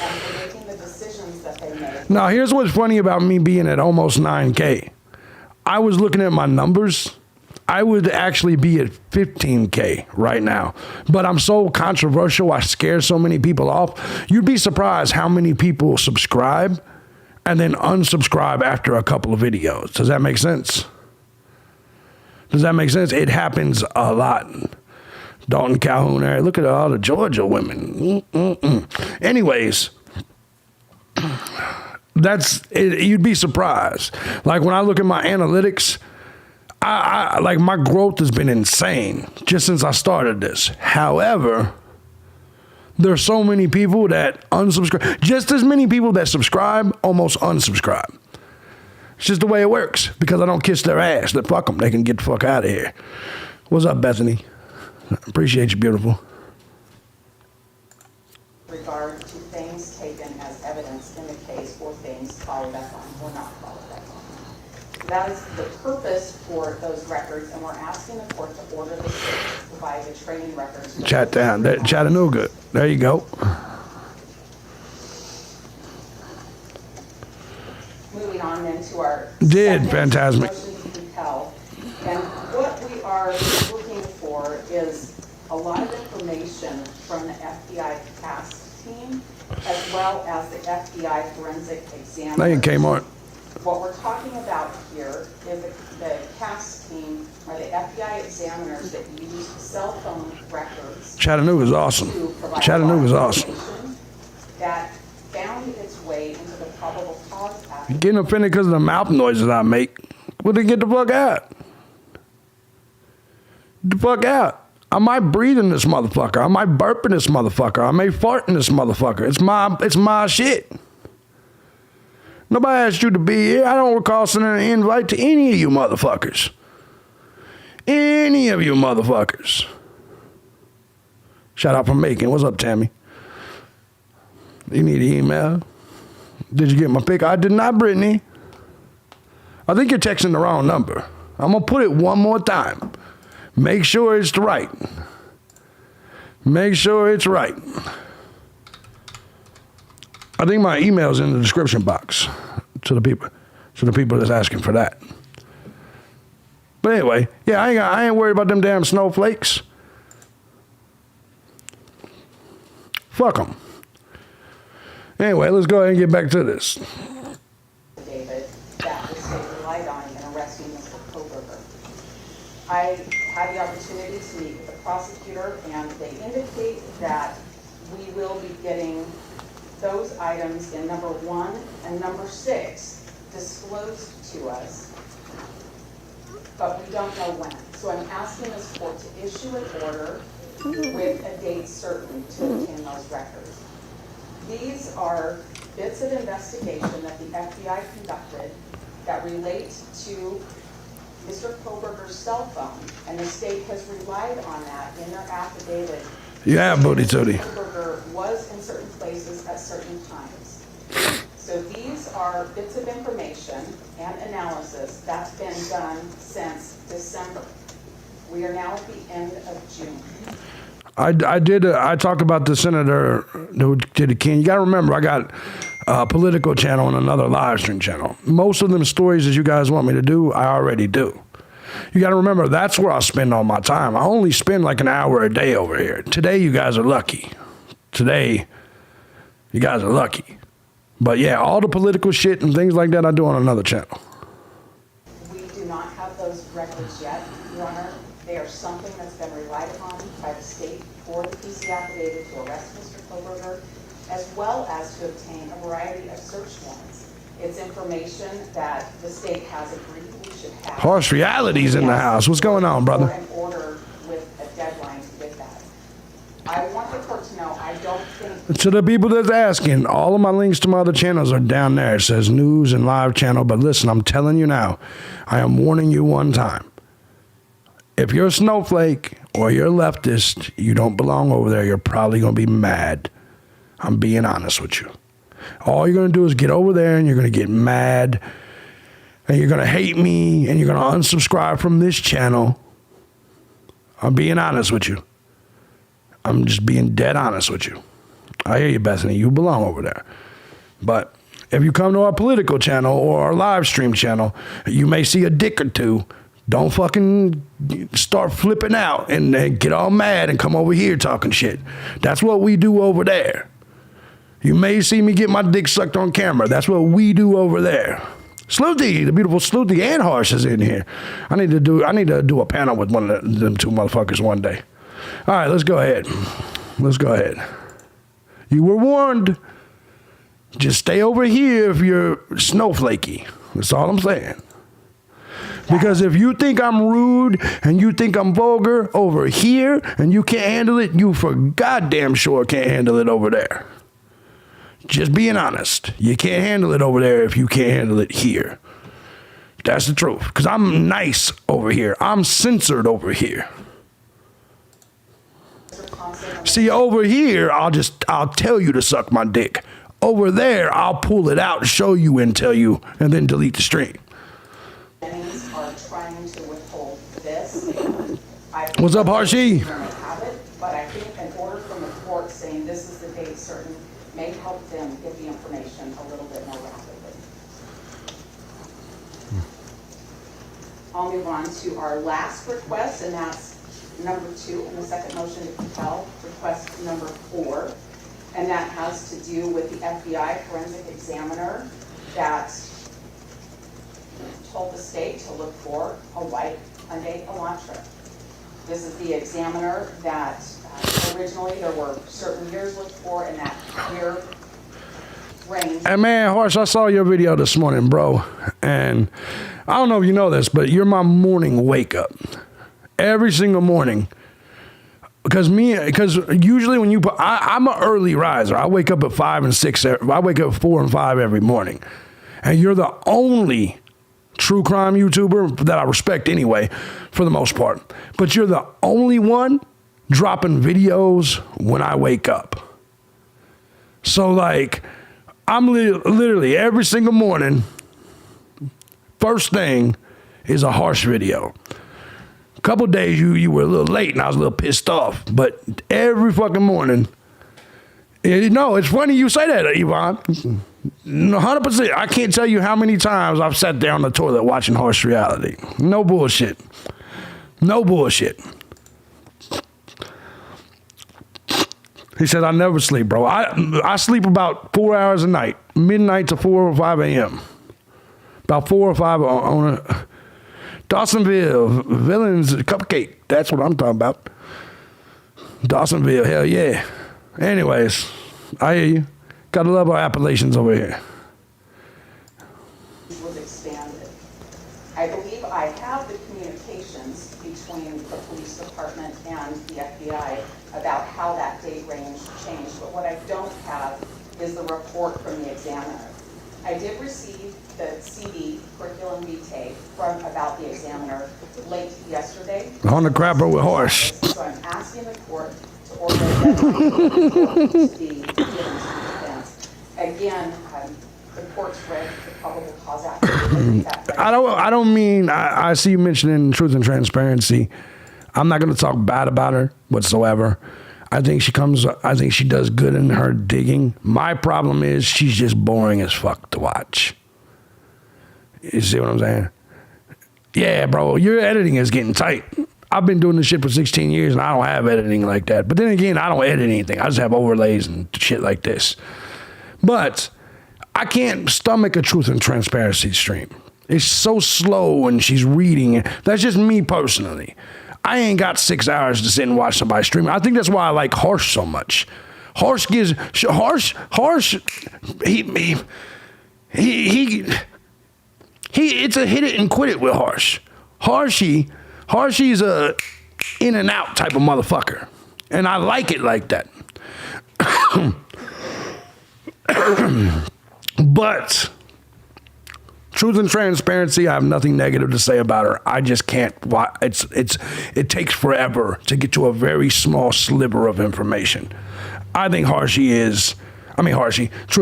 and for making the decisions that they make. Now, here's what's funny about me being at almost 9K. I was looking at my numbers. I would actually be at 15K right now. But I'm so controversial, I scare so many people off. You'd be surprised how many people subscribe and then unsubscribe after a couple of videos. Does that make sense? Does that make sense? It happens a lot. Dalton Calhoun area. Look at all the Georgia women. Anyways, that's it, you'd be surprised. Like when I look at my analytics, I like my growth has been insane just since I started this. However, there's so many people that unsubscribe. Just as many people that subscribe almost unsubscribe. It's just the way it works because I don't kiss their ass. Then fuck them. They can get the fuck out of here. What's up, Bethany? Appreciate you, beautiful. Regard to things taken as evidence in the case or things followed up on or not followed up on. That is the purpose for those records, and we're asking the court to order the state to provide the training records. Chat down. There, Chattanooga. There you go. Moving on then to our Did second Phantasmic. motion to compel. And what we are looking for is a lot of information from the FBI task team as well as the FBI forensic examiner. Thank you, Kmart. What we're talking about here is the CAS team, or the FBI examiners that use cell phone records. Chattanooga's awesome. to provide Chattanooga's law awesome. information that found its way into the probable cause affidavit. Getting offended because of the mouth noises I make. Well, then get the fuck out. Get the fuck out. I might breathe in this motherfucker. I might burp in this motherfucker. I may fart in this motherfucker. It's my shit. Nobody asked you to be here. I don't recall sending an invite to any of you motherfuckers. Any of you motherfuckers. Shout out from Macon. What's up, Tammy? You need an email? Did you get my pic? I did not, Brittany. I think you're texting the wrong number. I'm going to put it one more time. Make sure it's right. Make sure it's right. I think my email's in the description box to the people that's asking for that. But anyway, yeah, I ain't worried about them damn snowflakes. Fuck them. Anyway, let's go ahead and get back to this. David, that the state relied on in arresting Mr. Kohberger. I had the opportunity to meet with the prosecutor, and they indicate that we will be getting those items in number 1 and number 6 disclosed to us, but we don't know when. So I'm asking this court to issue an order with a date certain to obtain those records. These are bits of investigation that the FBI conducted that relate to Mr. Kohberger's cell phone, and the state has relied on that in their affidavit. Yeah, booty tootie. Kohberger was in certain places at certain times. So these are bits of information and analysis that's been done since December. We are now at the end of June. I talked about the senator who did the king. You got to remember, I got a political channel and another live stream channel. Most of them stories that you guys want me to do, I already do. You got to remember, that's where I spend all my time. I only spend like an hour a day over here. Today, you guys are lucky. Today, you guys are lucky. But yeah, all the political shit and things like that I do on another channel. We do not have those records yet, Your Honor. They are something that's been relied upon by the state for the PC affidavit to arrest Mr. Kohberger, as well as to obtain a variety of search warrants. It's information that the state has agreed we should have. Harsh realities in the house. What's going on, brother? For an order with a deadline to get that. I want the court to know, I don't think... To the people that's asking, all of my links to my other channels are down there. It says news and live channel. But listen, I'm telling you now, I am warning you one time. If you're a snowflake or you're a leftist, you don't belong over there. You're probably going to be mad. I'm being honest with you. All you're going to do is get over there and you're going to get mad and you're going to hate me and you're going to unsubscribe from this channel. I'm being honest with you. I'm just being dead honest with you. I hear you, Bethany. You belong over there. But if you come to our political channel or our live stream channel, you may see a dick or two. Don't fucking start flipping out and get all mad and come over here talking shit. That's what we do over there. You may see me get my dick sucked on camera. That's what we do over there. Sloothy, the beautiful Sloothy and Harsh is in here. I need to do a panel with one of them two motherfuckers one day. All right, let's go ahead. Let's go ahead. You were warned. Just stay over here if you're snowflakey. That's all I'm saying. Because if you think I'm rude and you think I'm vulgar over here and you can't handle it, you for goddamn sure can't handle it over there. Just being honest. You can't handle it over there if you can't handle it here. That's the truth. Because I'm nice over here. I'm censored over here. See, over here, I'll tell you to suck my dick. Over there, I'll pull it out, show you and tell you, and then delete the stream. Are trying to withhold this. What's up, Harshi? But I think an order from the court saying this is the date certain may help them get the information a little bit more rapidly. I'll move on to our last request, and that's number 2 in the second motion to compel, request number 4. And that has to do with the FBI forensic examiner that told the state to look for a white Hyundai Elantra. This is the examiner that originally there were certain years looked for in that year range. Hey man, Harsh, I saw your video this morning, bro. And I don't know if you know this, but you're my morning wake up. Every single morning. Because usually when I'm an early riser. I wake up at 5 and 6. I wake up at 4 and 5 every morning. And you're the only true crime YouTuber that I respect anyway, for the most part. But you're the only one dropping videos when I wake up. So like, I'm literally every single morning, first thing is a Harsh video. A couple days you were a little late and I was a little pissed off, but every fucking morning, it's funny you say that, Yvonne. 100%. I can't tell you how many times I've sat there on the toilet watching Harsh reality. No bullshit. No bullshit. He said, I never sleep, bro. I sleep about 4 hours a night, midnight to 4 or 5 a.m. About 4 or 5 on a Dawsonville, Villains Cupcake. That's what I'm talking about. Dawsonville, hell yeah. Anyways, I hear you. Gotta love our appellations over here. Was expanded. I believe I have the communications between the police department and the FBI about how that date range changed, but what I don't have is the report from the examiner. I did receive the CD, curriculum vitae, from about the examiner late yesterday. On the crapper with Harsh. So I'm asking the court to order that to be given to the defense. Again, the court's read the probable cause affidavit. I don't mean, I see you mentioning truth and transparency. I'm not going to talk bad about her whatsoever. I think she does good in her digging. My problem is she's just boring as fuck to watch. You see what I'm saying? Yeah, bro, your editing is getting tight. I've been doing this shit for 16 years and I don't have editing like that. But then again, I don't edit anything. I just have overlays and shit like this. But I can't stomach a truth and transparency stream. It's so slow when she's reading it. That's just me personally. I ain't got 6 hours to sit and watch somebody stream. I think that's why I like Harsh so much. Harsh, it's a hit it and quit it with Harsh. Harshy's a in and out type of motherfucker. And I like it like that. But truth and transparency, I have nothing negative to say about her. I just can't watch. It takes forever to get to a very small sliver of information. I think Truth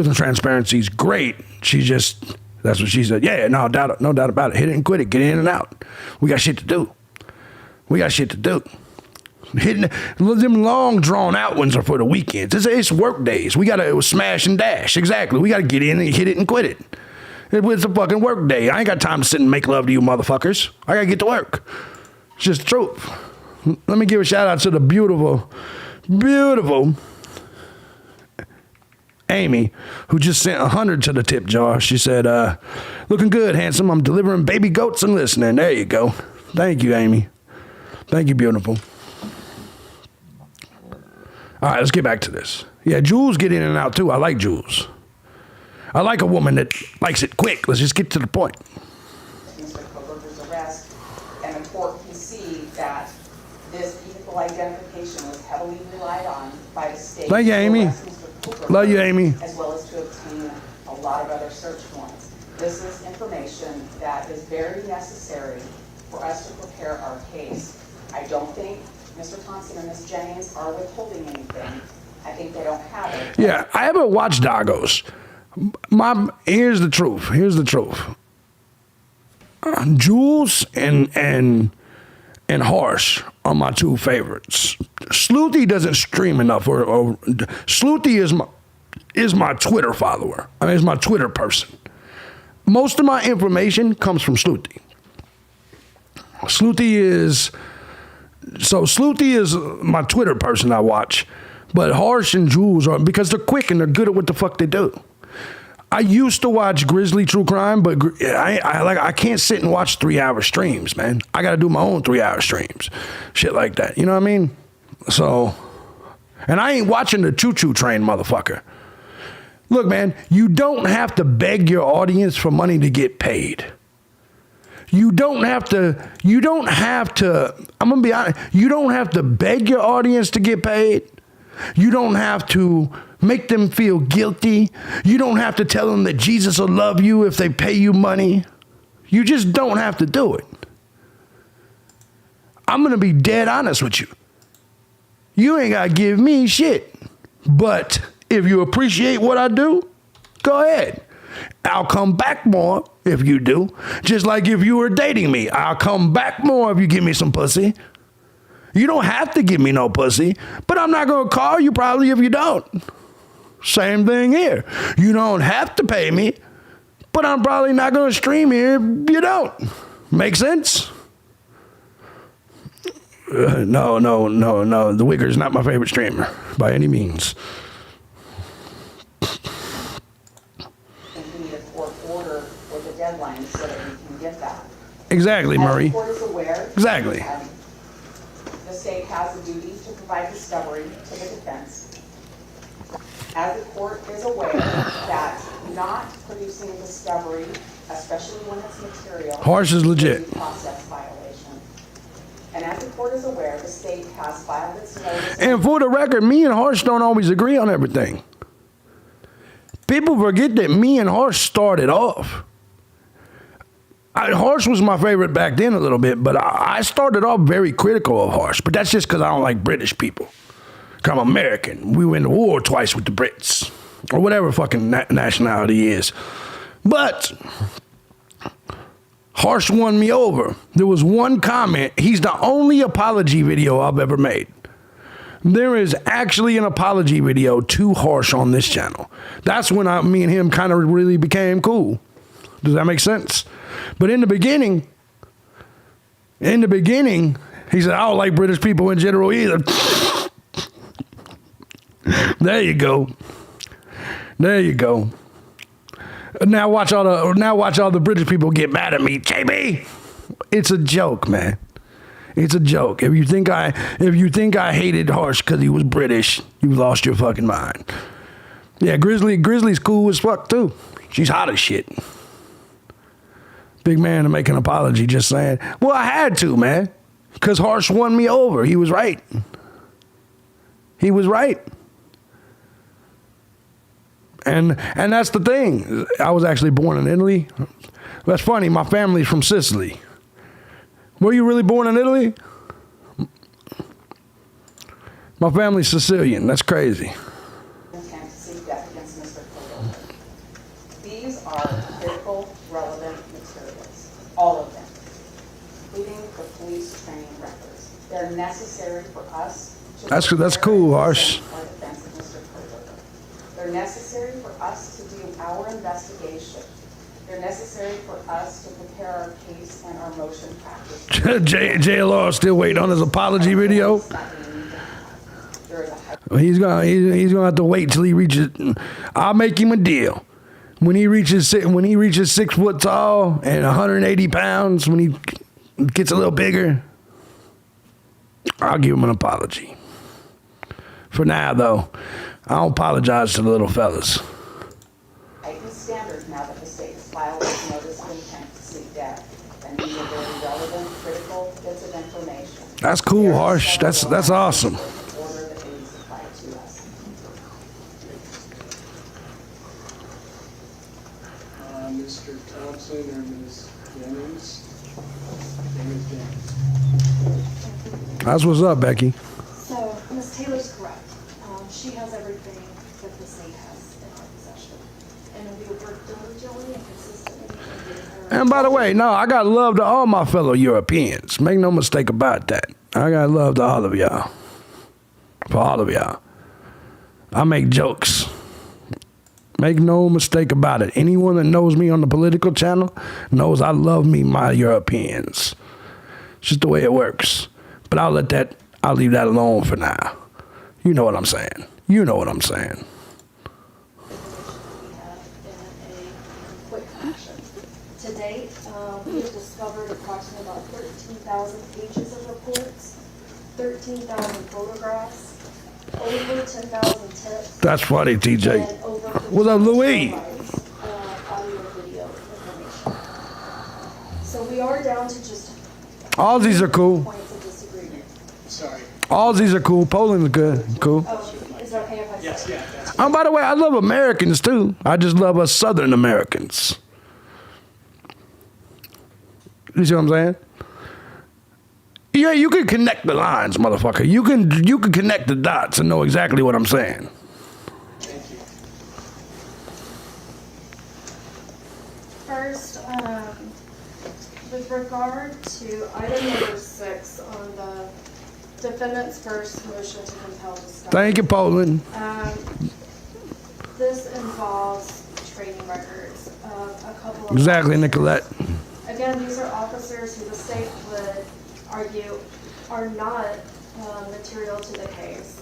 and Transparency is great. That's what she said. Yeah, no doubt about it. Hit it and quit it. Get in and out. We got shit to do. Hitting them long drawn out ones are for the weekends. It's work days. We gotta smash and dash. Exactly. We gotta get in and hit it and quit it. It's a fucking work day. I ain't got time to sit and make love to you motherfuckers. I gotta get to work. It's just the truth. Let me give a shout out to the beautiful Amy, who just sent 100 to the tip jar. She said, looking good, handsome. I'm delivering baby goats and listening. There you go. Thank you, Amy. Thank you, beautiful. All right, let's get back to this. Yeah, Jules get in and out too. I like Jules. I like a woman that likes it quick. Let's just get to the point. Mr. Kohberger's arrest, and the court can see that this vehicle identification was heavily relied on by the state. Thank you, Amy. Love you, Amy. As well as to obtain a lot of other search warrants. This is information that is very necessary for us to prepare our case. I don't think Mr. Thompson and Ms. Jennings are withholding anything. I think they don't have it. Yeah, I haven't watched Dagos. Here's the truth. Jules and Harsh are my two favorites. Sleuthy doesn't stream enough, or Sleuthy is my Twitter follower. I mean, is my Twitter person. Most of my information comes from Sleuthy. Sleuthy is my Twitter person I watch, but Harsh and Jules are, because they're quick and they're good at what the fuck they do. I used to watch Grizzly True Crime, but I can't sit and watch 3-hour streams, man. I got to do my own 3-hour streams, shit like that. You know what I mean? So, and I ain't watching the choo-choo train, motherfucker. Look, man, you don't have to beg your audience for money to get paid. You don't have to, I'm going to be honest, you don't have to beg your audience to get paid. You don't have to make them feel guilty. You don't have to tell them that Jesus will love you if they pay you money. You just don't have to do it. I'm going to be dead honest with you. You ain't got to give me shit. But if you appreciate what I do, go ahead. I'll come back more if you do. Just like if you were dating me, I'll come back more if you give me some pussy. You don't have to give me no pussy, but I'm not going to call you probably if you don't. Same thing here. You don't have to pay me, but I'm probably not going to stream here if you don't. Make sense? No. The Wigger's not my favorite streamer by any means. Deadline so that we can get that. Exactly, Murray. As the court is aware, exactly. The state has a duty to provide discovery to the defense. As the court is aware that not producing a discovery, especially when it's material, Harsh is legit. is a process violation. And as the court is aware, the state has filed its notice. And for the record, me and Harsh don't always agree on everything. People forget that me and Harsh started off. Harsh was my favorite back then a little bit, but I started off very critical of Harsh. But that's just because I don't like British people. I'm American. We went to war twice with the Brits. Or whatever fucking nationality he is. But Harsh won me over. There was one comment. He's the only apology video I've ever made. There is actually an apology video to Harsh on this channel. That's when me and him kind of really became cool. Does that make sense? But in the beginning, he said, I don't like British people in general either. There you go. There you go. Now watch all the British people get mad at me. JB, it's a joke, man. It's a joke. If you think I hated Harsh because he was British, you lost your fucking mind. Yeah, Grizzly's cool as fuck too. She's hot as shit. Big man to make an apology, just saying. Well, I had to, man, because Harsh won me over. He was right. He was right. And that's the thing. I was actually born in Italy. That's funny. My family's from Sicily. Were you really born in Italy? My family's Sicilian. That's crazy. Intent to seek death against Mr. Kohberger. These are critical, relevant materials, all of them, including the police training records. They're necessary for us to That's cool, Harsh. defense of Mr. Kohberger. They're necessary for us to do our investigation. They're necessary for us to prepare our case and our motion practice. JLR still waiting on his apology video. He's gonna have to wait till he reaches. I'll make him a deal. When he reaches 6 foot tall and 180 pounds, when he gets a little bigger, I'll give him an apology. For now, though, I don't apologize to the little fellas. Heightened standards now that the state has filed its notice of intent to seek death, and these are very relevant, critical bits of information. That's cool, Harsh. That's awesome. Order that may be supplied to us. Mr. Thompson or Ms. Jennings? Ms. Jennings. That's what's up, Becky. So, Ms. Taylor's correct. She has everything that the state has in our possession. And we work diligently and consistently in getting her. And by the way, no, I got love to all my fellow Europeans. Make no mistake about that. I got love to all of y'all. For all of y'all. I make jokes. Make no mistake about it. Anyone that knows me on the political channel knows I love me my Europeans. It's just the way it works. But I'll leave that alone for now. You know what I'm saying. You know what I'm saying. We have in a quick fashion. To date, we have discovered approximately about 13,000 pages of reports, 13,000 photographs, over 10,000 tips. That's funny, TJ. And over What's up, Louis? Audio, video information. So we are down to just Aussies are cool. points of disagreement. Sorry. Aussies are cool. Poland's good. Cool. Oh, is it okay if I say? Yes, yeah, that's By the way, I love Americans too. I just love us Southern Americans. You see what I'm saying? Yeah, you can connect the lines, motherfucker. You can connect the dots and know exactly what I'm saying. Thank you. First, with regard to item number 6 on the defendant's first motion to compel discovery. Thank you, Poland. This involves training records of a couple of Exactly, officers. Nicolette. Again, these are officers who the state would argue are not material to the case.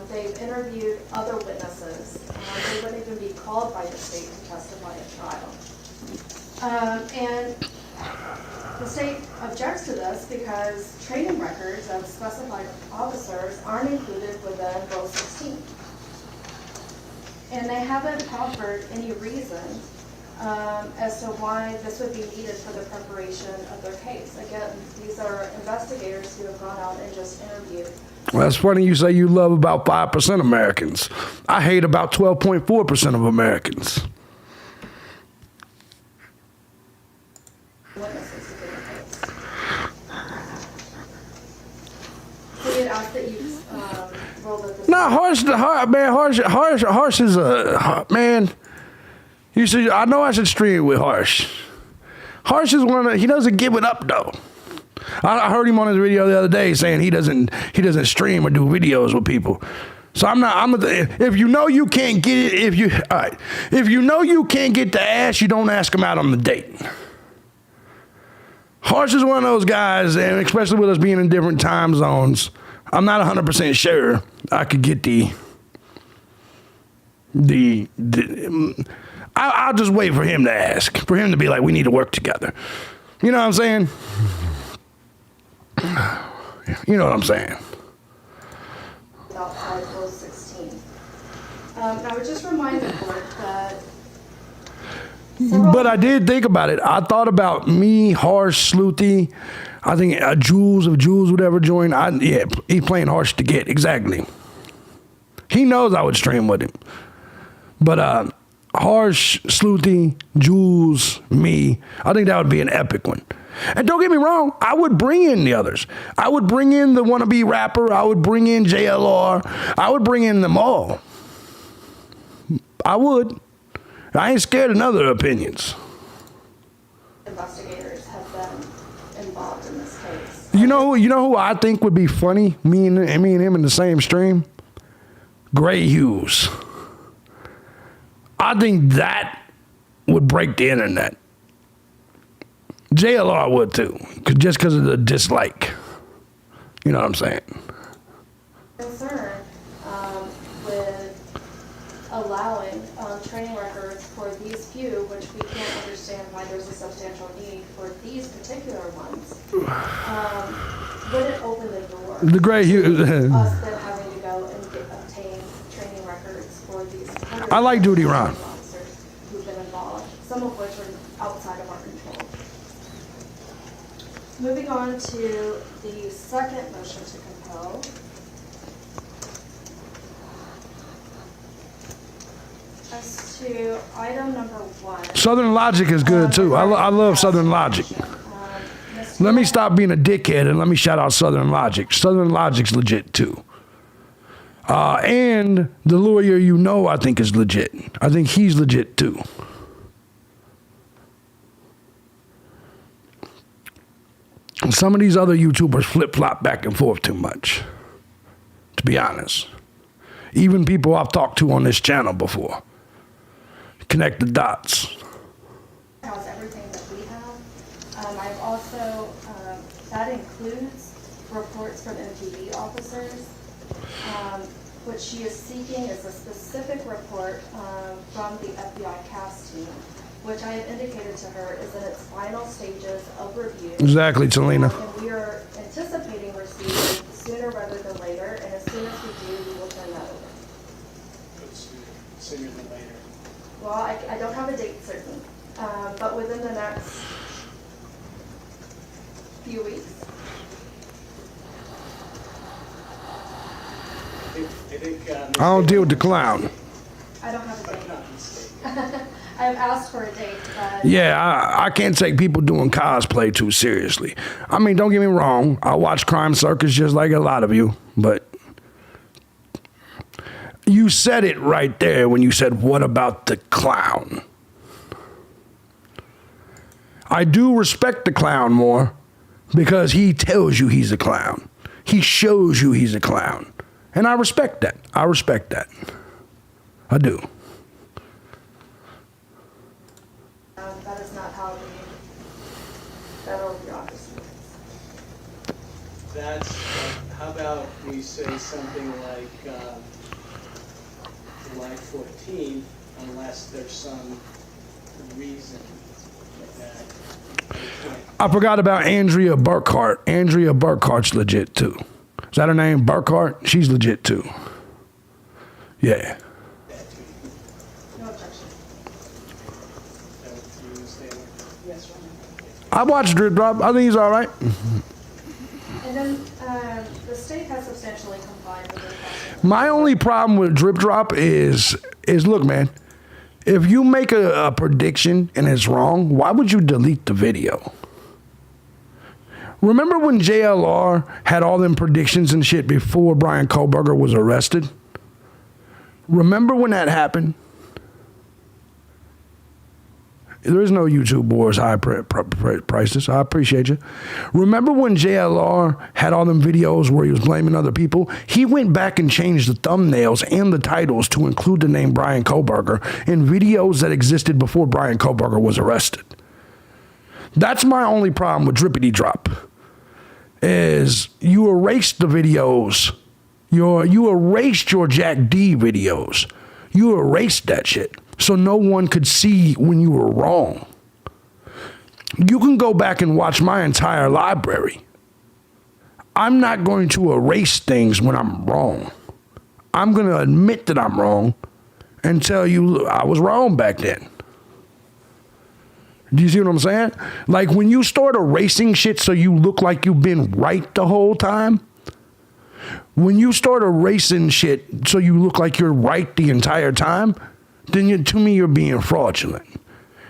They've interviewed other witnesses. They wouldn't even be called by the state to testify at trial. And the state objects to this because training records of specified officers aren't included within Rule 16. And they haven't offered any reason as to why this would be needed for the preparation of their case. Again, these are investigators who have gone out and just interviewed. Well, that's funny you say you love about 5% Americans. I hate about 12.4% of Americans. Witnesses to the case. So we'd ask that you roll that this. No, Harsh is a man. You should. I know I should stream with Harsh. Harsh is he doesn't give it up though. I heard him on his video the other day saying he doesn't stream or do videos with people. So if you know you can't get it, if you know you can't get the ass, you don't ask him out on the date. Harsh is one of those guys, and especially with us being in different time zones, I'm not 100% sure I could get I'll just wait for him to ask, for him to be like, we need to work together. You know what I'm saying? You know what I'm saying? About Article 16. I would just remind the court that But I did think about it. I thought about me, Harsh, Sleuthy. I think Jules, if Jules would ever join. He's playing Harsh to get, exactly. He knows I would stream with him. But Harsh, Sleuthy, Jules, me, I think that would be an epic one. And don't get me wrong, I would bring in the others. I would bring in the wannabe rapper. I would bring in JLR. I would bring in them all. I would. I ain't scared of other opinions. investigators have been involved in this case. You know who I think would be funny? Me and him in the same stream? Gray Hughes. I think that would break the internet. JLR would too, just because of the dislike. You know what I'm saying? Concern with allowing training records for these few, which we can't understand why there's a substantial need for these particular ones, wouldn't open the door. The Gray Hughes. Us then having to go and obtain training records for these I like Duty Ron. officers who've been involved, some of which are outside of our control. Moving on to the second motion to compel. As to item number 1. Southern Logic is good too. I love Southern Logic. Let me stop being a dickhead and let me shout out Southern Logic. Southern Logic's legit too. And the lawyer I think is legit. I think he's legit too. Some of these other YouTubers flip-flop back and forth too much, to be honest. Even people I've talked to on this channel before. Connect the dots. How's everything that we have. I've also, that includes reports from MPD officers. What she is seeking is a specific report from the FBI CAS team, which I have indicated to her is in its final stages of review. Exactly, Talina. And we are anticipating receiving sooner rather than later, and as soon as we do, we will turn that over. Sooner than later. Well, I don't have a date certain, but within the next few weeks. I don't deal with the clown. I don't have a date. I've asked for a date, but... Yeah, I can't take people doing cosplay too seriously. I mean, don't get me wrong. I watch Crime Circus just like a lot of you, but you said it right there when you said, what about the clown? I do respect the clown more because he tells you he's a clown. He shows you he's a clown. And I respect that. I respect that. I do. That is not how the federal bureaucracy works. That's, how about we say something like July 14th, unless there's some reason that we can't. I forgot about Andrea Burkhart. Andrea Burkhart's legit too. Is that her name, Burkhart? She's legit too. Yeah. No objection. Yes, Ron. I watched Drip Drop. I think he's all right. And then the state has substantially complied with their process. My only problem with Drip Drop is look, man, if you make a prediction and it's wrong, why would you delete the video? Remember when JLR had all them predictions and shit before Bryan Kohberger was arrested? Remember when that happened? There is no YouTube wars high prices. I appreciate you. Remember when JLR had all them videos where he was blaming other people? He went back and changed the thumbnails and the titles to include the name Bryan Kohberger in videos that existed before Bryan Kohberger was arrested. That's my only problem with Drippity Drop, is you erased the videos. You erased your Jack D videos. You erased that shit so no one could see when you were wrong. You can go back and watch my entire library. I'm not going to erase things when I'm wrong. I'm going to admit that I'm wrong and tell you I was wrong back then. Do you see what I'm saying? Like when you start erasing shit so you look like you've been right the whole time, when you start erasing shit so you look like you're right the entire time, then to me you're being fraudulent.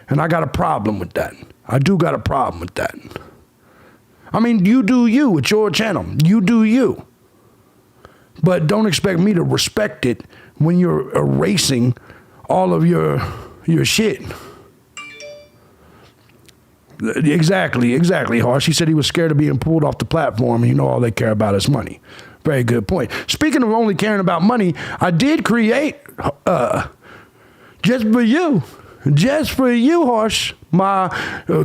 And I got a problem with that. I do got a problem with that. I mean, you do you. It's your channel. You do you. But don't expect me to respect it when you're erasing all of your shit. Exactly, Harsh. He said he was scared of being pulled off the platform, and you know all they care about is money. Very good point. Speaking of only caring about money, I did create, just for you, Harsh, my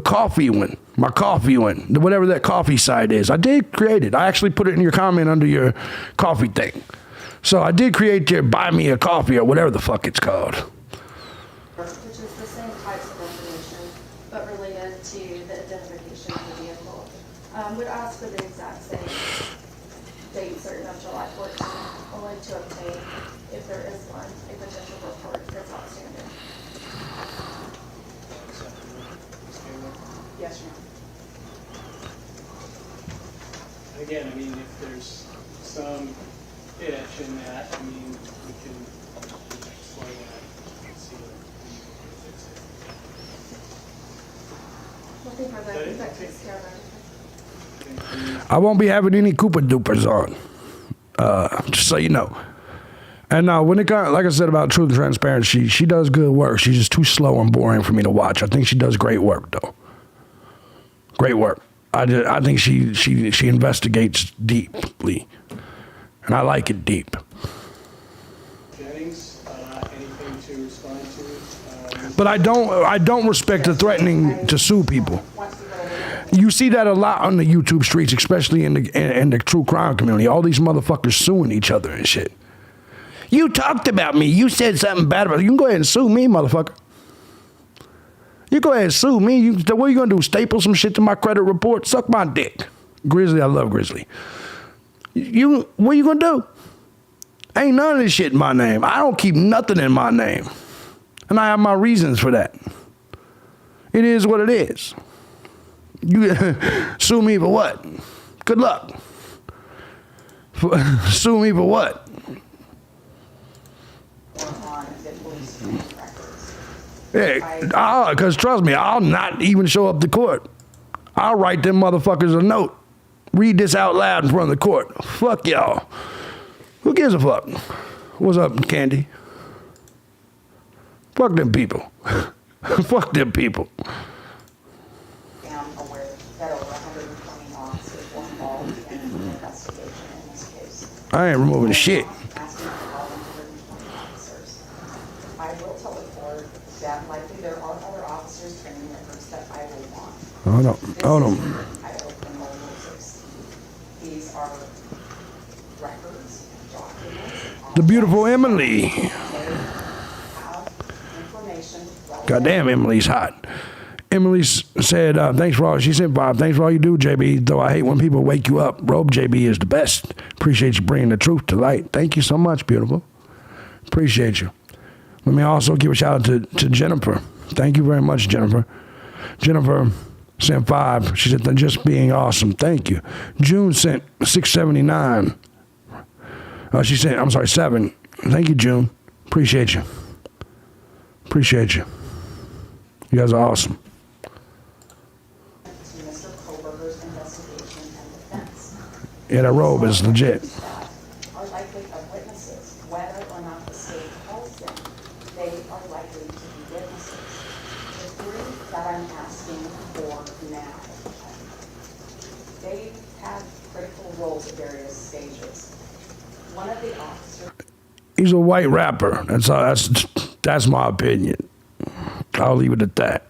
coffee one, whatever that coffee site is. I did create it. I actually put it in your comment under your coffee thing. So I did create your buy me a coffee or whatever the fuck it's called. Which is the same types of information, but related to the identification of the vehicle. Would ask for the exact same date certain of July 14th, only to obtain, if there is one, a potential report that's outstanding. Yes, ma'am. Again, I mean, if there's some itch in that, I mean, we can explain that and see what we can fix it. Looking for that takes care of everything. I won't be having any Koopa Doopers on, just so you know. And now, when it got, like I said about Truth and Transparency, she does good work. She's just too slow and boring for me to watch. I think she does great work, though. Great work. I think she investigates deeply, and I like it deep. Jennings, anything to respond to? But I don't respect the threatening to sue people. You see that a lot on the YouTube streets, especially in the true crime community. All these motherfuckers suing each other and shit. You talked about me. You said something bad about me. You can go ahead and sue me, motherfucker. You go ahead and sue me. What are you going to do, staple some shit to my credit report? Suck my dick. Grizzly, I love Grizzly. What are you going to do? Ain't none of this shit in my name. I don't keep nothing in my name. And I have my reasons for that. It is what it is. You sue me for what? Good luck. Sue me for what? Yeah, because trust me, I'll not even show up to court. I'll write them motherfuckers a note. Read this out loud in front of the court. Fuck y'all. Who gives a fuck? What's up, Candy? Fuck them people. Fuck them people. I'm aware that over 120 officers were involved in the investigation in this case. I ain't removing shit. Asking for all 120 officers. I will tell the court that likely there are other officers training records that I will want. Hold on. I open all those. These are records, documents. The beautiful Emily. They have information. Goddamn, Emily's hot. Emily said, thanks for all, she said, Bob, thanks for all you do, JB, though I hate when people wake you up. Robe JB is the best. Appreciate you bringing the truth to light. Thank you so much, beautiful. Appreciate you. Let me also give a shout out to Jennifer. Thank you very much, Jennifer. Jennifer sent 5. She said, just being awesome. Thank you. June sent 679. She sent, I'm sorry, 7. Thank you, June. Appreciate you. Appreciate you. You guys are awesome. To Mr. Kohberger's investigation and defense. Yeah, that robe is legit. Are likely of witnesses, whether or not the state calls them, they are likely to be witnesses. The 3 asking for now. They have critical roles at various stages. One of the officers. He's a white rapper. That's my opinion. I'll leave it at that.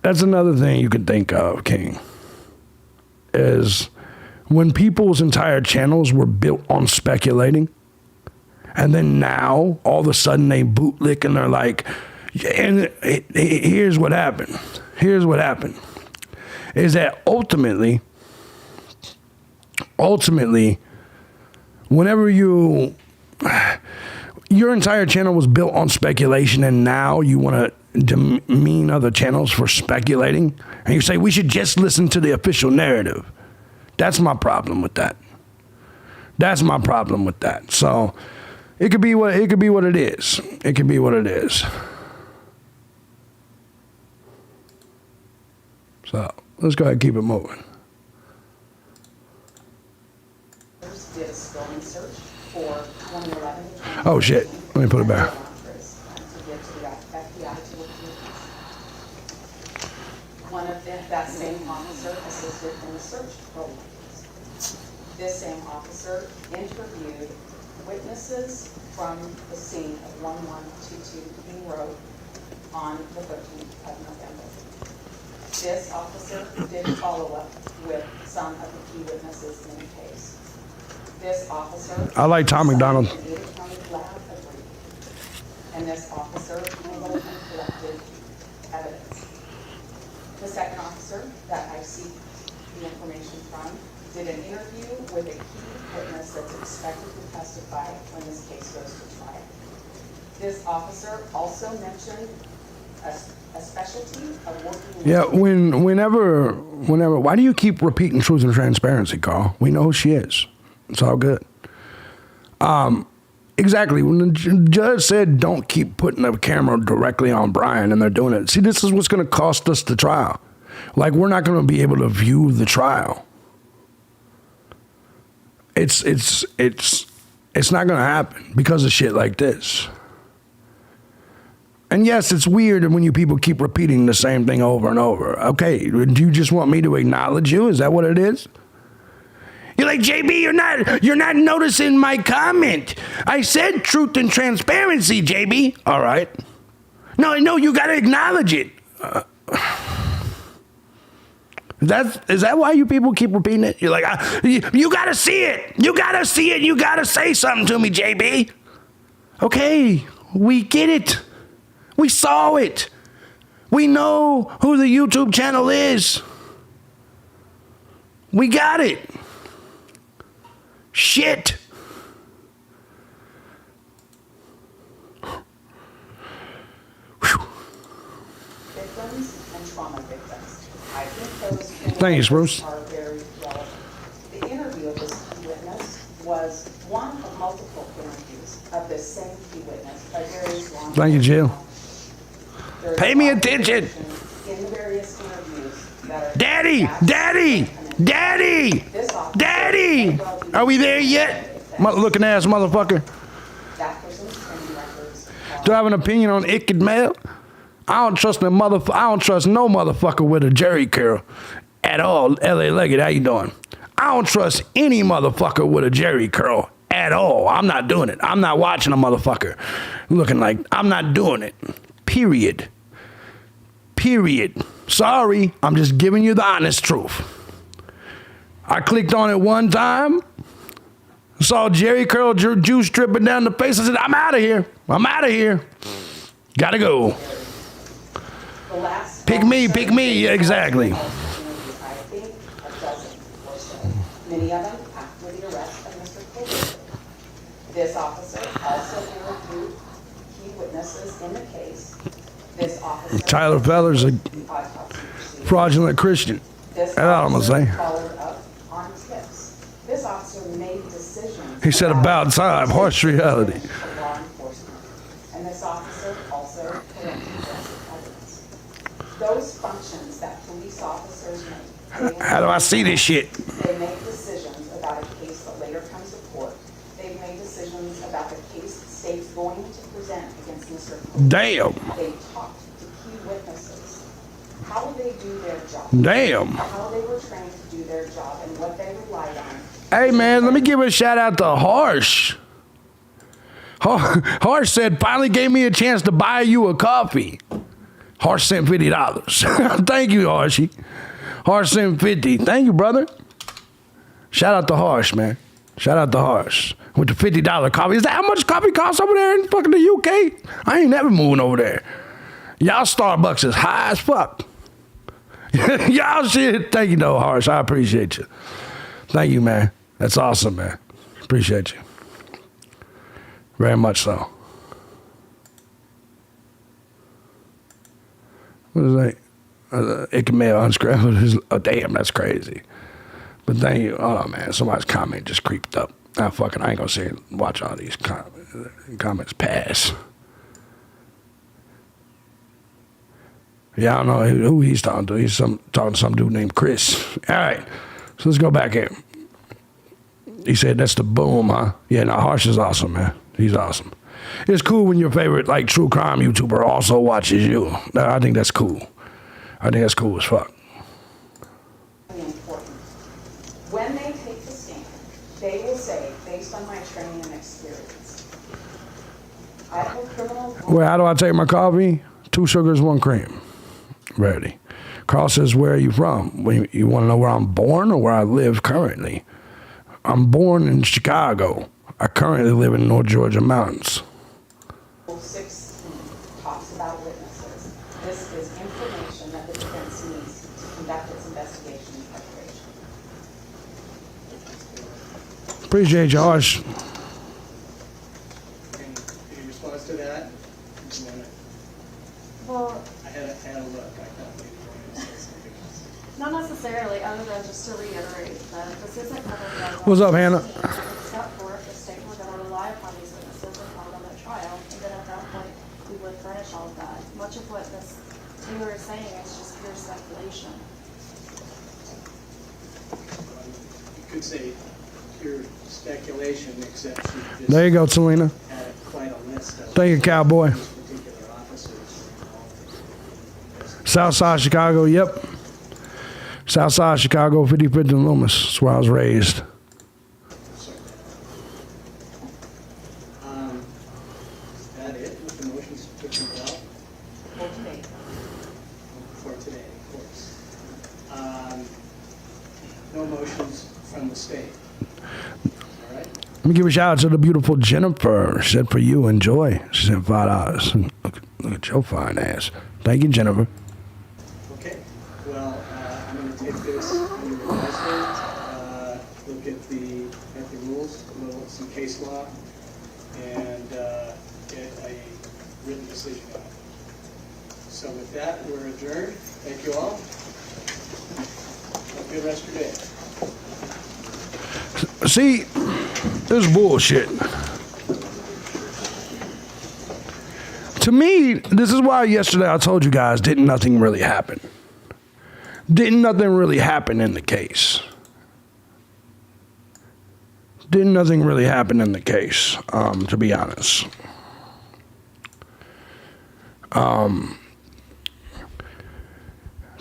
That's another thing you can think of, King, is when people's entire channels were built on speculating, and then now all of a sudden they bootlick and they're like, and here's what happened. Here's what happened. Is that ultimately, whenever your entire channel was built on speculation and now you want to demean other channels for speculating, and you say we should just listen to the official narrative. That's my problem with that. That's my problem with that. So it could be what it is. It could be what it is. So let's go ahead and keep it moving. did a spelling search for 2011 to 2013. Oh shit, let me put it back. To give to the FBI to look into. One of them, that same officer assisted in the search program. This same officer interviewed witnesses from the scene of 1122 King Road on the 13th of November. This officer did follow up with some of the key witnesses in the case. This officer, I like Tom McDonald. signed an Ada County lab agreement, and this officer handled and collected evidence. The second officer that I seek the information from did an interview with a key witness that's expected to testify when this case goes to trial. This officer also mentioned a specialty of working with... Yeah, whenever, why do you keep repeating truth and transparency, Carl? We know who she is. It's all good. Exactly. When the judge said don't keep putting the camera directly on Bryan, and they're doing it. See, this is what's going to cost us the trial. Like, we're not going to be able to view the trial. It's not going to happen because of shit like this. And yes, it's weird when you people keep repeating the same thing over and over. Okay, do you just want me to acknowledge you? Is that what it is? You're like, JB, you're not noticing my comment. I said truth and transparency, JB. All right. No, you got to acknowledge it. Is that why you people keep repeating it? You're like, you got to see it. You got to see it. You got to say something to me, JB. Okay, we get it. We saw it. We know who the YouTube channel is. We got it. Shit. victims and trauma victims. I think those Thank you, Bruce. are very relevant. The interview of this key witness was one of multiple interviews of this same key witness by various law Thank you, Jill. enforcement. There is Pay me documentation attention. in the various interviews that are Daddy, Daddy, Daddy, This officer Daddy. Are we there yet? Looking ass motherfucker. that person's training records are Do I have an opinion on Icked Mail? I don't trust no motherfucker with a Jerry curl at all. L.A. Leggett, how you doing? I don't trust any motherfucker with a Jerry curl at all. I'm not doing it. I'm not watching a motherfucker looking like... I'm not doing it. Period. Sorry, I'm just giving you the honest truth. I clicked on it one time, saw Jerry curl juice dripping down the face. I said, I'm out of here. Gotta go. the last. Pick me. Yeah, exactly. I think a dozen or so. Many of them after the arrest of Mr. Kohberger. This officer also interviewed key witnesses in the case. This officer. Tyler Feller's a autopsy procedure. fraudulent Christian. This That's all I'm gonna officer say. followed up on tips. This officer made decisions. He said about time, harsh reality. of law enforcement. And this officer also collected forensic evidence. Those functions that police officers make. How do I see this shit? They make decisions about a case that later comes to court. They make decisions about the case that states going to present against Mr. Kohberger. Damn. They talked to key witnesses, how they do their job. Damn. How they were trained to do their job and what they relied on. Hey, man, let me give a shout out to Harsh. Harsh said, finally gave me a chance to buy you a coffee. Harsh sent $50. Thank you, Harshy. Harsh sent 50. Thank you, brother. Shout out to Harsh, man. Shout out to Harsh. With the $50 coffee. Is that how much coffee costs over there in fucking the UK? I ain't never moving over there. Y'all Starbucks is high as fuck. Y'all shit. Thank you, though, Harsh. I appreciate you. Thank you, man. That's awesome, man. Appreciate you. Very much so. What is that? It can mail unscrambled. Oh, damn, that's crazy. But thank you. Oh, man, somebody's comment just creeped up. I ain't gonna sit and watch all these comments pass. Yeah, I don't know who he's talking to. He's talking to some dude named Chris. All right, so let's go back here. He said that's the boom, huh? Yeah, no, Harsh is awesome, man. He's awesome. It's cool when your favorite, like, true crime YouTuber also watches you. I think that's cool. I think that's cool as fuck. Important. When they take the stand, they will say, based on my training and experience, I have a criminal... Well, how do I take my coffee? 2 sugars, 1 cream. Ready. Carl says, where are you from? You want to know where I'm born or where I live currently? I'm born in Chicago. I currently live in North Georgia mountains. 16 talks about witnesses. This is information that the defense needs to conduct its investigation and preparation. Appreciate you, Harsh. And in response to that, you wanna- Well, I had a look. I thought maybe you wanted to say something else. not necessarily, other than just to reiterate that this isn't covered by law. What's up, Hannah? Step forth, the state were going to rely upon these witnesses and call them at trial, and then at that point, we would furnish all of that. Much of what Ms. Taylor is saying is just pure speculation. You could say pure speculation, except she just There you go, Selena. had quite a list of Thank you, cowboy. these particular officers involved. Southside Chicago, yep. Southside Chicago, 55th and Loomis. That's where I was raised. Is that it with the motions to compel For today. for today, of course? No motions from the state. All right? Let me give a shout out to the beautiful Jennifer. She said, for you, enjoy. She said $5. Look at your fine ass. Thank you, Jennifer. Okay, well, I'm going to take this under advisement, look at the rules, some case law, and get a written decision on it. So with that, we're adjourned. Thank you all. Have a good rest of your day. See, this is bullshit. To me, this is why yesterday I told you guys didn't nothing really happen. Didn't nothing really happen in the case. Didn't nothing really happen in the case, to be honest.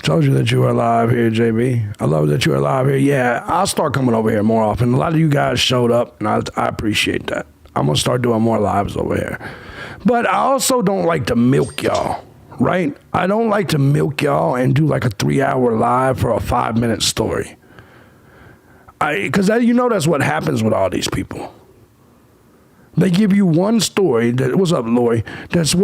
Told you that you were alive here, JB. I love that you're alive here. Yeah, I'll start coming over here more often. A lot of you guys showed up, and I appreciate that. I'm going to start doing more lives over here. But I also don't like to milk y'all, right? I don't like to milk y'all and do like a 3-hour live for a 5-minute story. Because you know that's what happens with all these people. They give you one story, what's up, Lori, that's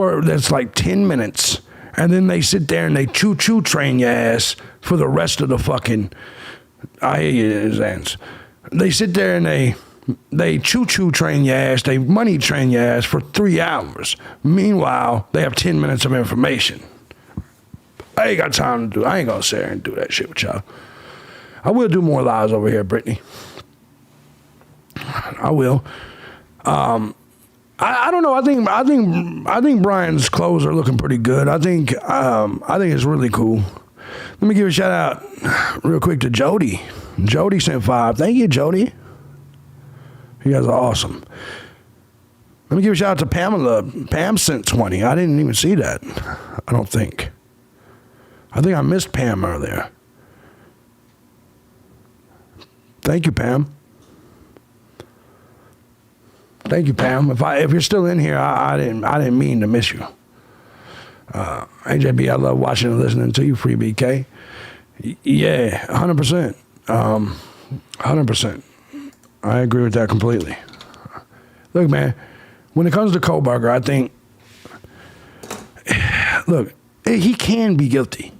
like 10 minutes. And then they sit there and they choo-choo train your ass for the rest of the fucking... I hear you, Zans. They sit there and they choo-choo train your ass, they money train your ass for 3 hours. Meanwhile, they have 10 minutes of information. I ain't got time to do... I ain't gonna sit there and do that shit with y'all. I will do more lives over here, Brittany. I will. I don't know. I think Bryan's clothes are looking pretty good. I think it's really cool. Let me give a shout out real quick to Jody. Jody sent 5. Thank you, Jody. You guys are awesome. Let me give a shout out to Pamela. Pam sent 20. I didn't even see that. I don't think. I think I missed Pam earlier. Thank you, Pam. Thank you, Pam. If you're still in here, I didn't mean to miss you. AJB, I love watching and listening to you, Free BK. Yeah, 100%. 100%. I agree with that completely. Look, man, when it comes to Kohberger, I think, look, he can be guilty.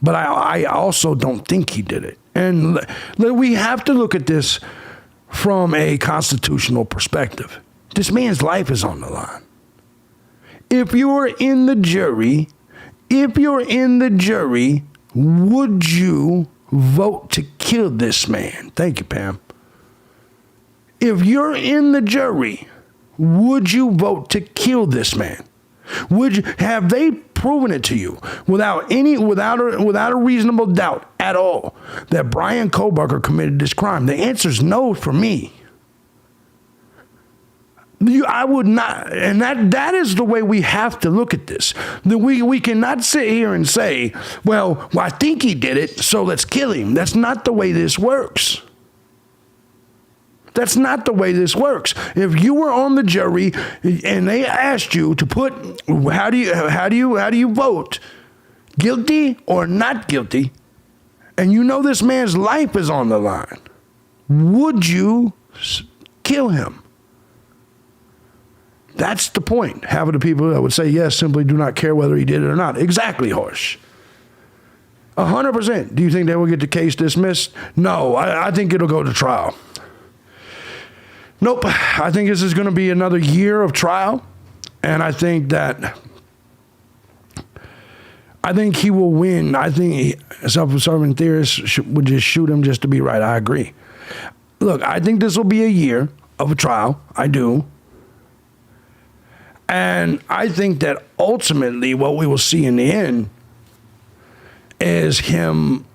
But I also don't think he did it. And look, we have to look at this from a constitutional perspective. This man's life is on the line. If you were in the jury, would you vote to kill this man? Thank you, Pam. If you're in the jury, would you vote to kill this man? Have they proven it to you without a reasonable doubt at all that Bryan Kohberger committed this crime? The answer is no for me. I would not, and that is the way we have to look at this. We cannot sit here and say, well, I think he did it, so let's kill him. That's not the way this works. That's not the way this works. If you were on the jury and they asked you to put, how do you vote, guilty or not guilty, and you know this man's life is on the line, would you kill him? That's the point. Half of the people that would say yes simply do not care whether he did it or not. Exactly, Horsch. 100%. Do you think they will get the case dismissed? No, I think it'll go to trial. Nope. I think this is going to be another year of trial, and I think he will win. I think self-serving theorists would just shoot him just to be right. I agree. Look, I think this will be a year of a trial. I do. And I think that ultimately what we will see in the end is him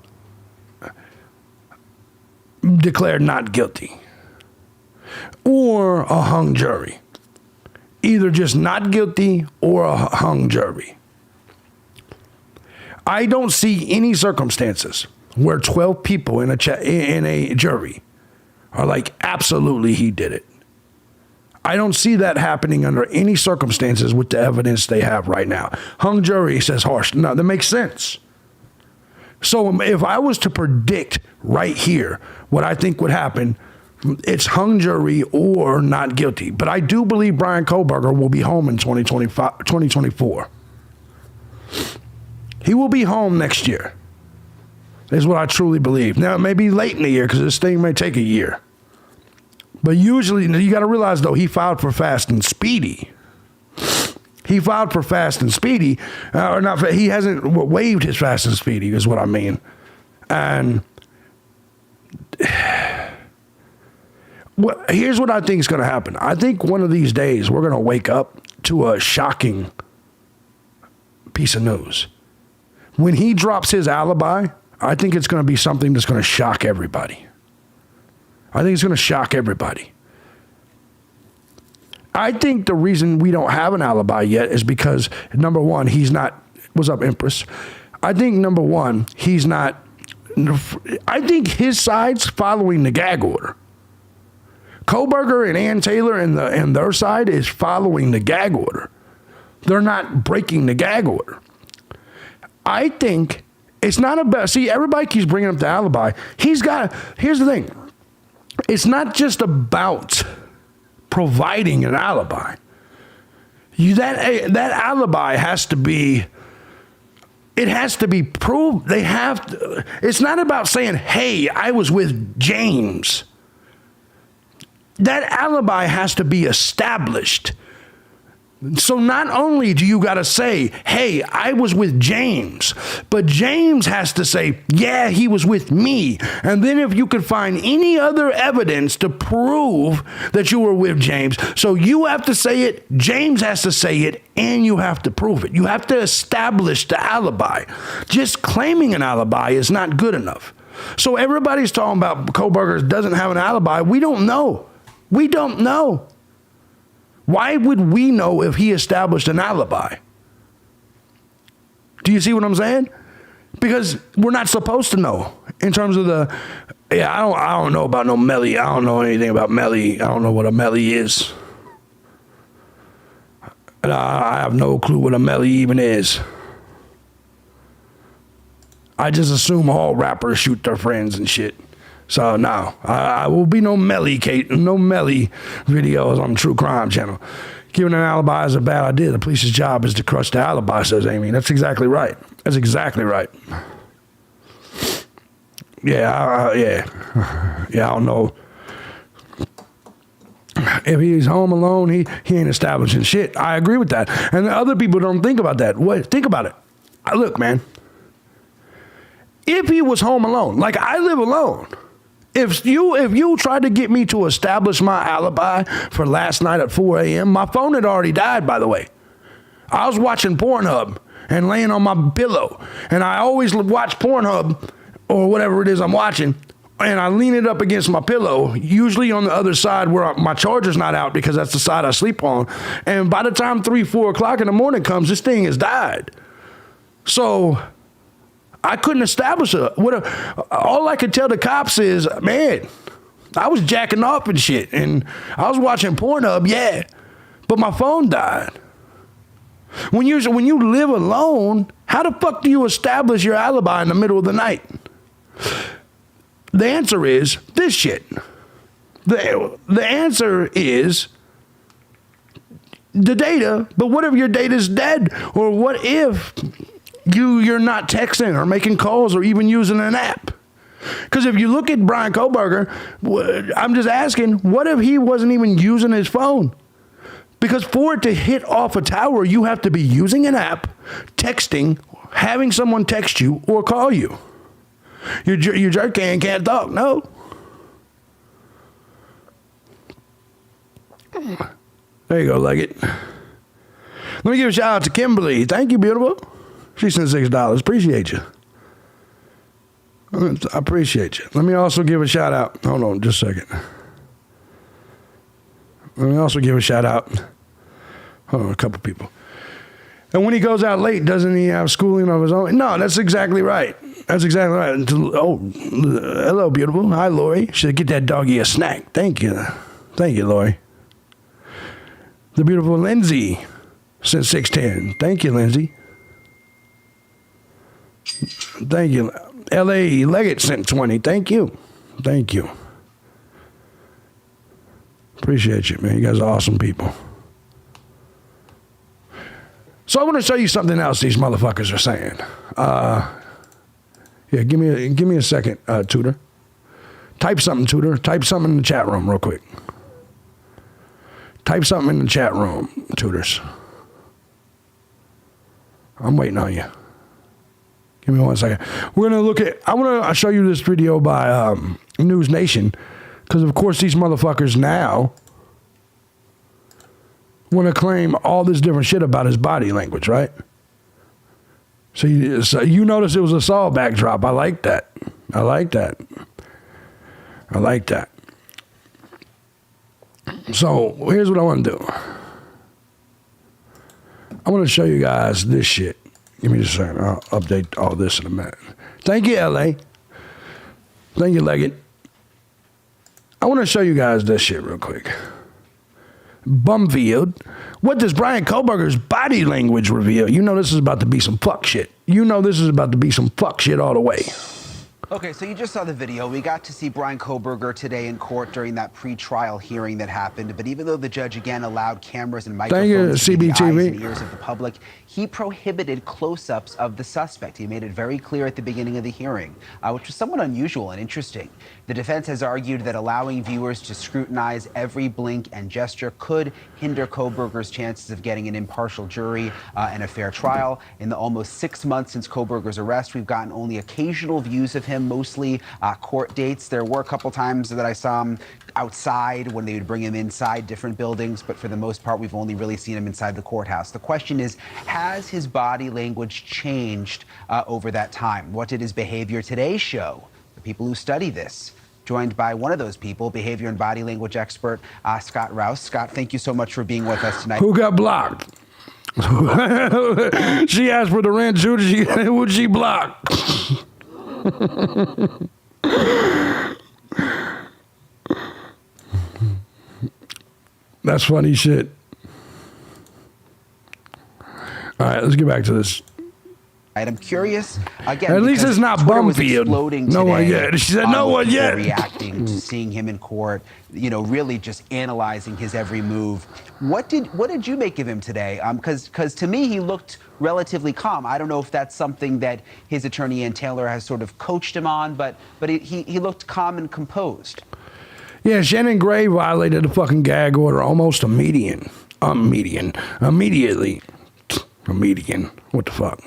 declared not guilty or a hung jury. Either just not guilty or a hung jury. I don't see any circumstances where 12 people in a jury are like, absolutely he did it. I don't see that happening under any circumstances with the evidence they have right now. Hung jury, says Horsch. No, that makes sense. So if I was to predict right here what I think would happen, it's hung jury or not guilty. But I do believe Bryan Kohberger will be home in 2024. He will be home next year, is what I truly believe. Now, it may be late in the year because this thing may take a year. But usually, you got to realize, though, he filed for fast and speedy. He filed for fast and speedy. Or not, he hasn't waived his fast and speedy, is what I mean. And here's what I think is going to happen. I think one of these days, we're going to wake up to a shocking piece of news. When he drops his alibi, I think it's going to be something that's going to shock everybody. I think it's going to shock everybody. I think the reason we don't have an alibi yet is because, number one, he's not, what's up, Empress? I think, number one, he's not, I think his side's following the gag order. Kohberger and Ann Taylor and their side is following the gag order. They're not breaking the gag order. I think it's not about, see, everybody keeps bringing up the alibi. Here's the thing. It's not just about providing an alibi. That alibi has to be, it has to be proved. It's not about saying, hey, I was with James. That alibi has to be established. So not only do you got to say, hey, I was with James, but James has to say, yeah, he was with me. And then if you could find any other evidence to prove that you were with James, so you have to say it, James has to say it, and you have to prove it. You have to establish the alibi. Just claiming an alibi is not good enough. So everybody's talking about Kohberger doesn't have an alibi. We don't know. We don't know. Why would we know if he established an alibi? Do you see what I'm saying? Because we're not supposed to know in terms of I don't know about no Melly. I don't know anything about Melly. I don't know what a Melly is. And I have no clue what a Melly even is. I just assume all rappers shoot their friends and shit. So no, I will be no Melly videos on True Crime Channel. Giving an alibi is a bad idea. The police's job is to crush the alibi, says Amy. That's exactly right. That's exactly right. Yeah, I don't know. If he's home alone, he ain't establishing shit. I agree with that. And the other people don't think about that. Think about it. Look, man. If he was home alone, like I live alone, if you tried to get me to establish my alibi for last night at 4 a.m., my phone had already died, by the way. I was watching Pornhub and laying on my pillow. And I always watch Pornhub or whatever it is I'm watching, and I lean it up against my pillow, usually on the other side where my charger's not out because that's the side I sleep on. And by the time 3, 4 o'clock in the morning comes, this thing has died. So I couldn't establish all I could tell the cops is, man, I was jacking off and shit, and I was watching Pornhub, yeah, but my phone died. When you live alone, how the fuck do you establish your alibi in the middle of the night? The answer is this shit. The answer is the data, but what if your data's dead? Or what if you're not texting or making calls or even using an app? Because if you look at Bryan Kohberger, I'm just asking, what if he wasn't even using his phone? Because for it to hit off a tower, you have to be using an app, texting, having someone text you or call you. Your jerk can't talk, no. There you go, Leggett. Let me give a shout out to Kimberly. Thank you, beautiful. She sent $6. Appreciate you. I appreciate you. Let me also give a shout out. Hold on just a second. Let me also give a shout out. Hold on, a couple people. And when he goes out late, doesn't he have schooling of his own? No, that's exactly right. That's exactly right. Oh, hello, beautiful. Hi, Lori. Should get that doggy a snack. Thank you. Thank you, Lori. The beautiful Lindsay sent 610. Thank you, Lindsay. Thank you. L.A. Leggett sent 20. Thank you. Thank you. Appreciate you, man. You guys are awesome people. So I want to show you something else these motherfuckers are saying. Yeah, give me a second, Tutor. Type something, Tutor. Type something in the chat room real quick. Type something in the chat room, Tutors. I'm waiting on you. Give me 1 second. We're going to look at, I want to show you this video by News Nation, because of course these motherfuckers now want to claim all this different shit about his body language, right? So you notice it was a Saul backdrop. I like that. I like that. I like that. So here's what I want to do. I want to show you guys this shit. Give me just a second. I'll update all this in a minute. Thank you, LA. Thank you, Leggett. I want to show you guys this shit real quick. Bumfield. What does Bryan Kohberger's body language reveal? You know this is about to be some fuck shit. You know this is about to be some fuck shit all the way. Okay, so you just saw the video. We got to see Bryan Kohberger today in court during that pre-trial hearing that happened. But even though the judge again allowed cameras and microphones to the eyes and ears of the public, he prohibited close-ups of the suspect. He made it very clear at the beginning of the hearing, which was somewhat unusual and interesting. The defense has argued that allowing viewers to scrutinize every blink and gesture could hinder Kohberger's chances of getting an impartial jury and a fair trial. In the almost 6 months since Kohberger's arrest, we've gotten only occasional views of him, mostly court dates. There were a couple times that I saw him outside when they would bring him inside different buildings, but for the most part, we've only really seen him inside the courthouse. The question is, has his body language changed over that time? What did his behavior today show? The people who study this joined by one of those people, behavior and body language expert Scott Rouse. Scott, thank you so much for being with us tonight. Who got blocked? She asked for the rent. Who'd she block? That's funny shit. All right, let's get back to this. I'm curious again. At least it's not Bumfield. No one yet. She said no one yet. Reacting to seeing him in court, you know, really just analyzing his every move. What did you make of him today? Because to me he looked relatively calm. I don't know if that's something that his attorney Ann Taylor has sort of coached him on, but he looked calm and composed. Yeah, Shannon Gray violated the fucking gag order almost immediately. A median. What the fuck?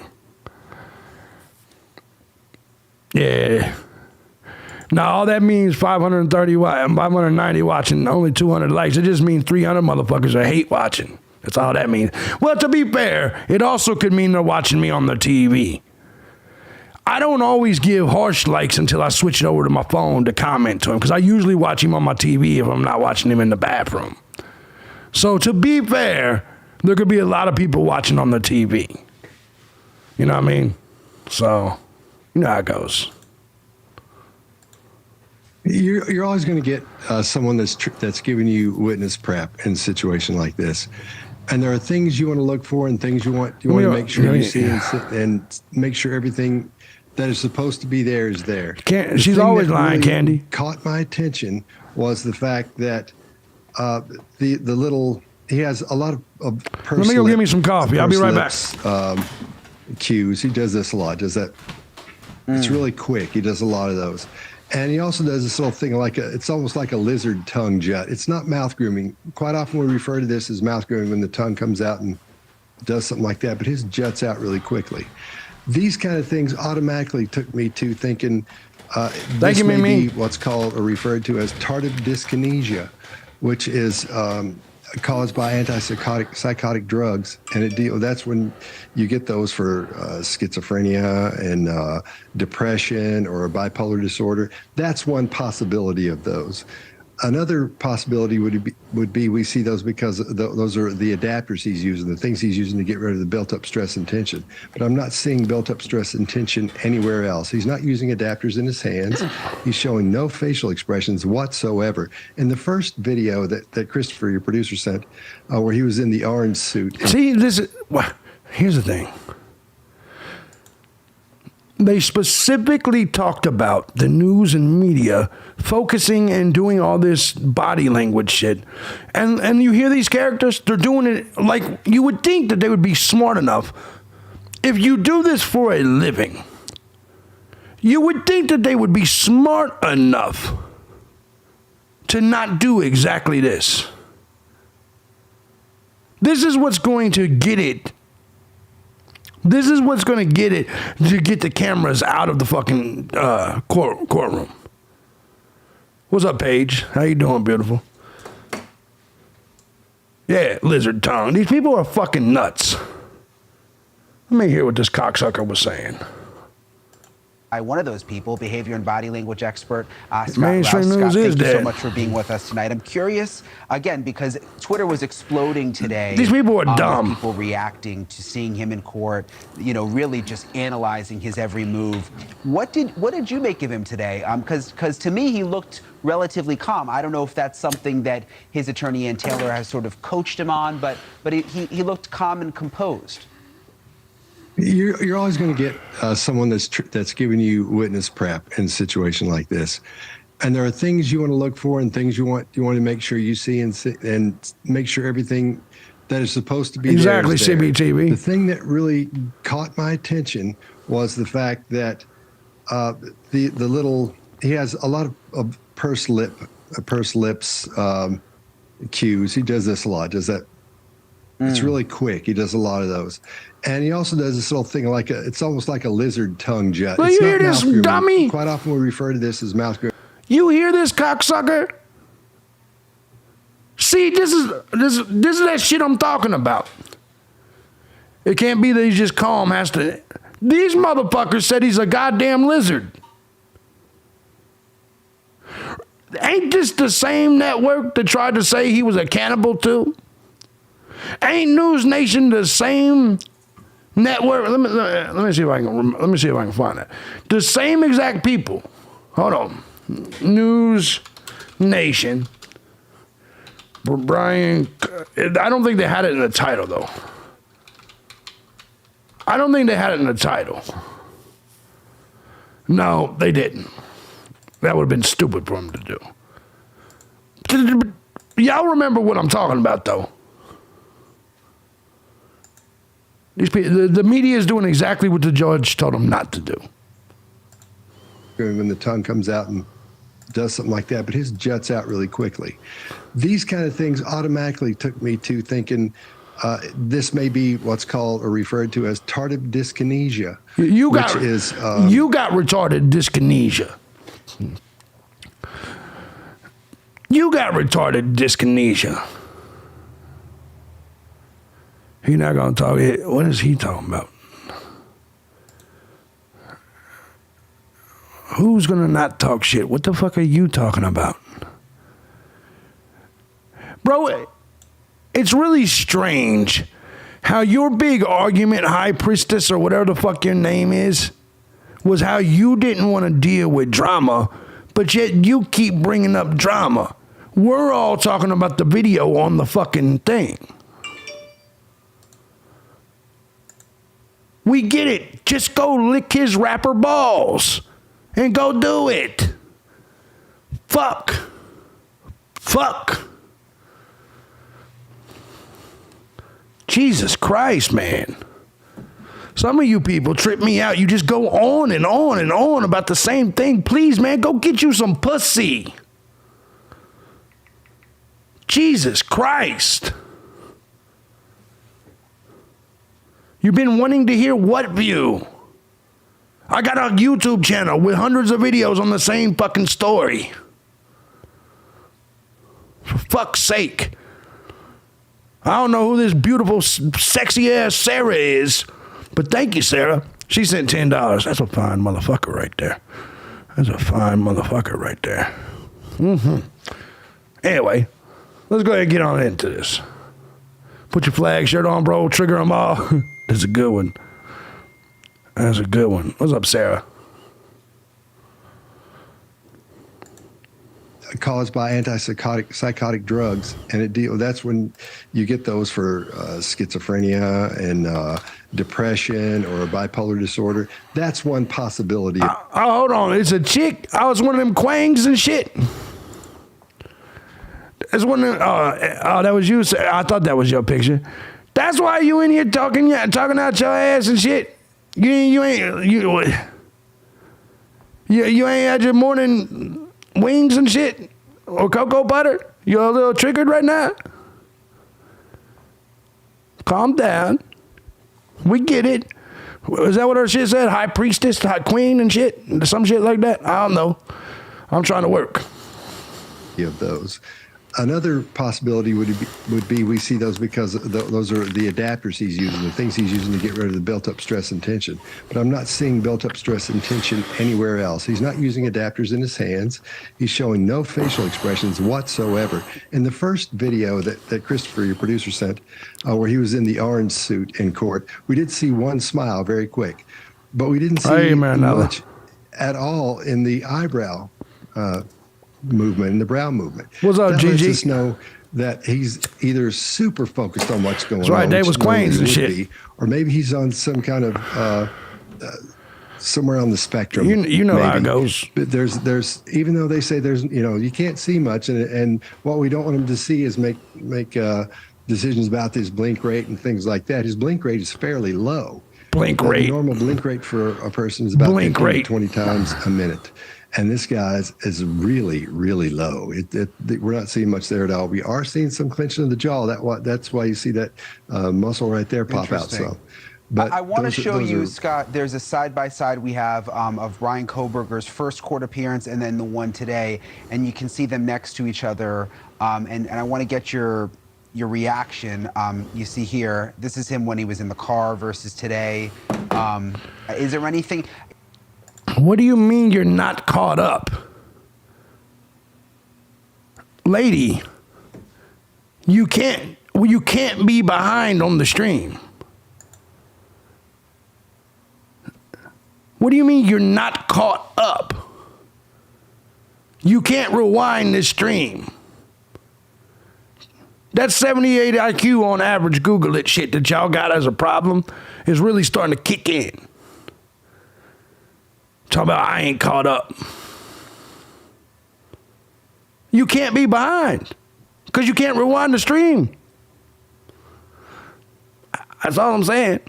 Yeah. Now, all that means 590 watching, only 200 likes. It just means 300 motherfuckers are hate watching. That's all that means. Well, to be fair, it also could mean they're watching me on the TV. I don't always give harsh likes until I switch it over to my phone to comment to him, because I usually watch him on my TV if I'm not watching him in the bathroom. So to be fair, there could be a lot of people watching on the TV. You know what I mean? So, you know how it goes. You're always going to get someone that's giving you witness prep in a situation like this, and there are things you want to look for and things you want to make sure you see and make sure everything that is supposed to be there is there. She's always lying, really Candy. Caught my attention was the fact that the little he has a lot of personal. Let me go get me some coffee. I'll be right back. Cues. He does this a lot. Does that? It's really quick. He does a lot of those. And he also does this little thing it's almost like a lizard tongue jut. It's not mouth grooming. Quite often we refer to this as mouth grooming when the tongue comes out and does something like that, but his juts out really quickly. These kind of things automatically took me to thinking this may be what's called or referred to as tardive dyskinesia, which is caused by antipsychotic drugs, and that's when you get those for schizophrenia and depression or a bipolar disorder. That's one possibility of those. Another possibility would be we see those because those are the adapters he's using, the things he's using to get rid of the built-up stress and tension. But I'm not seeing built-up stress and tension anywhere else. He's not using adapters in his hands. He's showing no facial expressions whatsoever. In the first video that Christopher, your producer, sent, where he was in the orange suit. See, here's the thing. They specifically talked about the news and media focusing and doing all this body language shit. And you hear these characters, they're doing it like you would think that they would be smart enough. If you do this for a living, you would think that they would be smart enough to not do exactly this. This is what's going to get it. This is what's going to get it to get the cameras out of the fucking courtroom. What's up, Paige? How you doing, beautiful? Yeah, lizard tongue. These people are fucking nuts. Let me hear what this cocksucker was saying. One of those people, behavior and body language expert Scott Mainstream Rouse. news Scott, is thank you dead. so much for being with us tonight. I'm curious, again, because Twitter was exploding today. These people are dumb. People reacting to seeing him in court, you know, really just analyzing his every move. What did you make of him today? Because to me he looked relatively calm. I don't know if that's something that his attorney Ann Taylor has sort of coached him on, but he looked calm and composed. You're always going to get someone that's giving you witness prep in a situation like this, and there are things you want to look for and things you want to make sure you see and make sure everything that is supposed to be exactly there is there. CBTV. The thing that really caught my attention was the fact that the little he has a lot of pursed lips cues. He does this a lot. Does that? It's really quick. He does a lot of those. And he also does this little thing it's almost like a lizard tongue jut. Well, it's you not hear this, mouth grooming. dummy? Quite often we refer to this as mouth grooming. You hear this, cocksucker? See, this is that shit I'm talking about. It can't be that he's just calm. These motherfuckers said he's a goddamn lizard. Ain't this the same network that tried to say he was a cannibal too? Ain't News Nation the same network? Let me see if I can find that. The same exact people. Hold on. News Nation. Bryan. I don't think they had it in the title though. I don't think they had it in the title. No, they didn't. That would have been stupid for them to do. Y'all remember what I'm talking about, though. These people, the media is doing exactly what the judge told them not to do. When the tongue comes out and does something like that, but his juts out really quickly. These kind of things automatically took me to thinking this may be what's called or referred to as tardive dyskinesia. You got retarded dyskinesia. You got retarded dyskinesia. He's not going to talk. What is he talking about? Who's going to not talk shit? What the fuck are you talking about? Bro, it's really strange how your big argument, High Priestess or whatever the fuck your name is, was how you didn't want to deal with drama, but yet you keep bringing up drama. We're all talking about the video on the fucking thing. We get it. Just go lick his rapper balls and go do it. Fuck. Jesus Christ, man. Some of you people trip me out. You just go on and on and on about the same thing. Please, man, go get you some pussy. Jesus Christ. You've been wanting to hear what view? I got a YouTube channel with hundreds of videos on the same fucking story. For fuck's sake. I don't know who this beautiful, sexy-ass Sarah is, but thank you, Sarah. She sent $10. That's a fine motherfucker right there. Anyway, let's go ahead and get on into this. Put your flag shirt on, bro. Trigger them all. That's a good one. What's up, Sarah? Caused by psychotic drugs, and that's when you get those for schizophrenia and depression or a bipolar disorder. That's one possibility. Hold on, it's a chick. I was one of them quangs and shit. It's one of them, that was you. I thought that was your picture. That's why you in here talking out your ass and shit. You ain't had your morning wings and shit or cocoa butter. You're a little triggered right now. Calm down. We get it. Is that what her shit said? High priestess, high queen and shit? Some shit like that? I don't know. I'm trying to work. Of those. Another possibility would be we see those because those are the adapters he's using, the things he's using to get rid of the built-up stress and tension. But I'm not seeing built-up stress and tension anywhere else. He's not using adapters in his hands. He's showing no facial expressions whatsoever. In the first video that Christopher, your producer, sent, where he was in the orange suit in court, we did see one smile very quick. But we didn't see much at all in the eyebrow movement and the brow movement. What's up, that Gigi? Lets us know that he's either super focused on what's going on. That's right, Dave was quains and shit. Or maybe he's on some kind of somewhere on the spectrum. You know how it goes. But there's even though they say there's you can't see much, and what we don't want him to see is make decisions about his blink rate and things like that. His blink rate is fairly low. Blink rate. The normal blink rate for a person is about 15 to 20 times a minute. And this guy's is really, really low. We're not seeing much there at all. We are seeing some clenching of the jaw. That's why you see that muscle right there pop out. So, but I want to show you, Scott, there's a side-by-side we have of Bryan Kohberger's first court appearance and then the one today. And you can see them next to each other. And I want to get your reaction. You see here, this is him when he was in the car versus today. Is there anything... What do you mean you're not caught up? lady, you can't be behind on the stream. What do you mean you're not caught up? You can't rewind this stream. That 78 IQ on average, Google it shit that y'all got as a problem is really starting to kick in. Talk about I ain't caught up. You can't be behind because you can't rewind the stream. That's all I'm saying.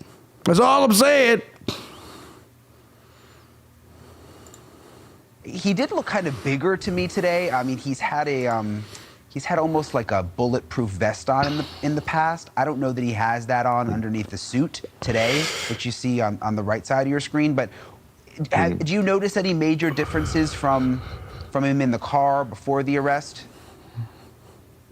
That's all I'm saying. He did look kind of bigger to me today. I mean, he's had almost like a bulletproof vest on in the past. I don't know that he has that on underneath the suit today, which you see on the right side of your screen. But do you notice any major differences from him in the car before the arrest?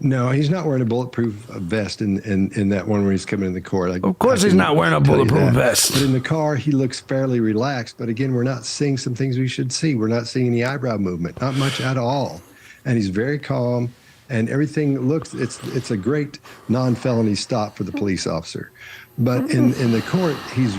No, he's not wearing a bulletproof vest in that one where he's coming in the court. Of course he's not wearing a bulletproof vest. But in the car, he looks fairly relaxed. But again, we're not seeing some things we should see. We're not seeing any eyebrow movement, not much at all. And he's very calm, and everything looks, it's a great non-felony stop for the police officer. But in the court, he's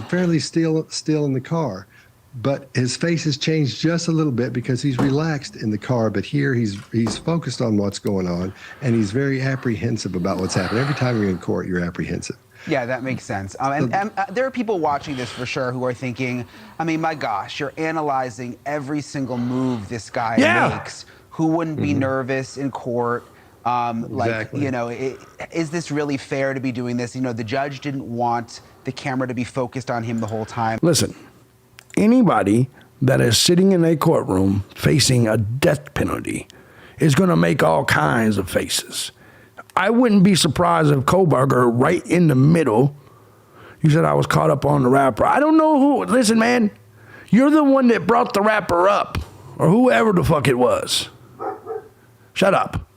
fairly still in the car. But his face has changed just a little bit because he's relaxed in the car. But here he's focused on what's going on, and he's very apprehensive about what's happening. Every time you're in court, you're apprehensive. Yeah, that makes sense. And there are people watching this for sure who are thinking, I mean, my gosh, you're analyzing every single move this guy makes. Who wouldn't be nervous in court? Exactly. Is this really fair to be doing this? The judge didn't want the camera to be focused on him the whole time. Listen. Anybody that is sitting in a courtroom facing a death penalty is going to make all kinds of faces. I wouldn't be surprised if Kohberger, right in the middle, you said I was caught up on the rapper. I don't know who. Listen, man, you're the one that brought the rapper up, or whoever the fuck it was. Shut up.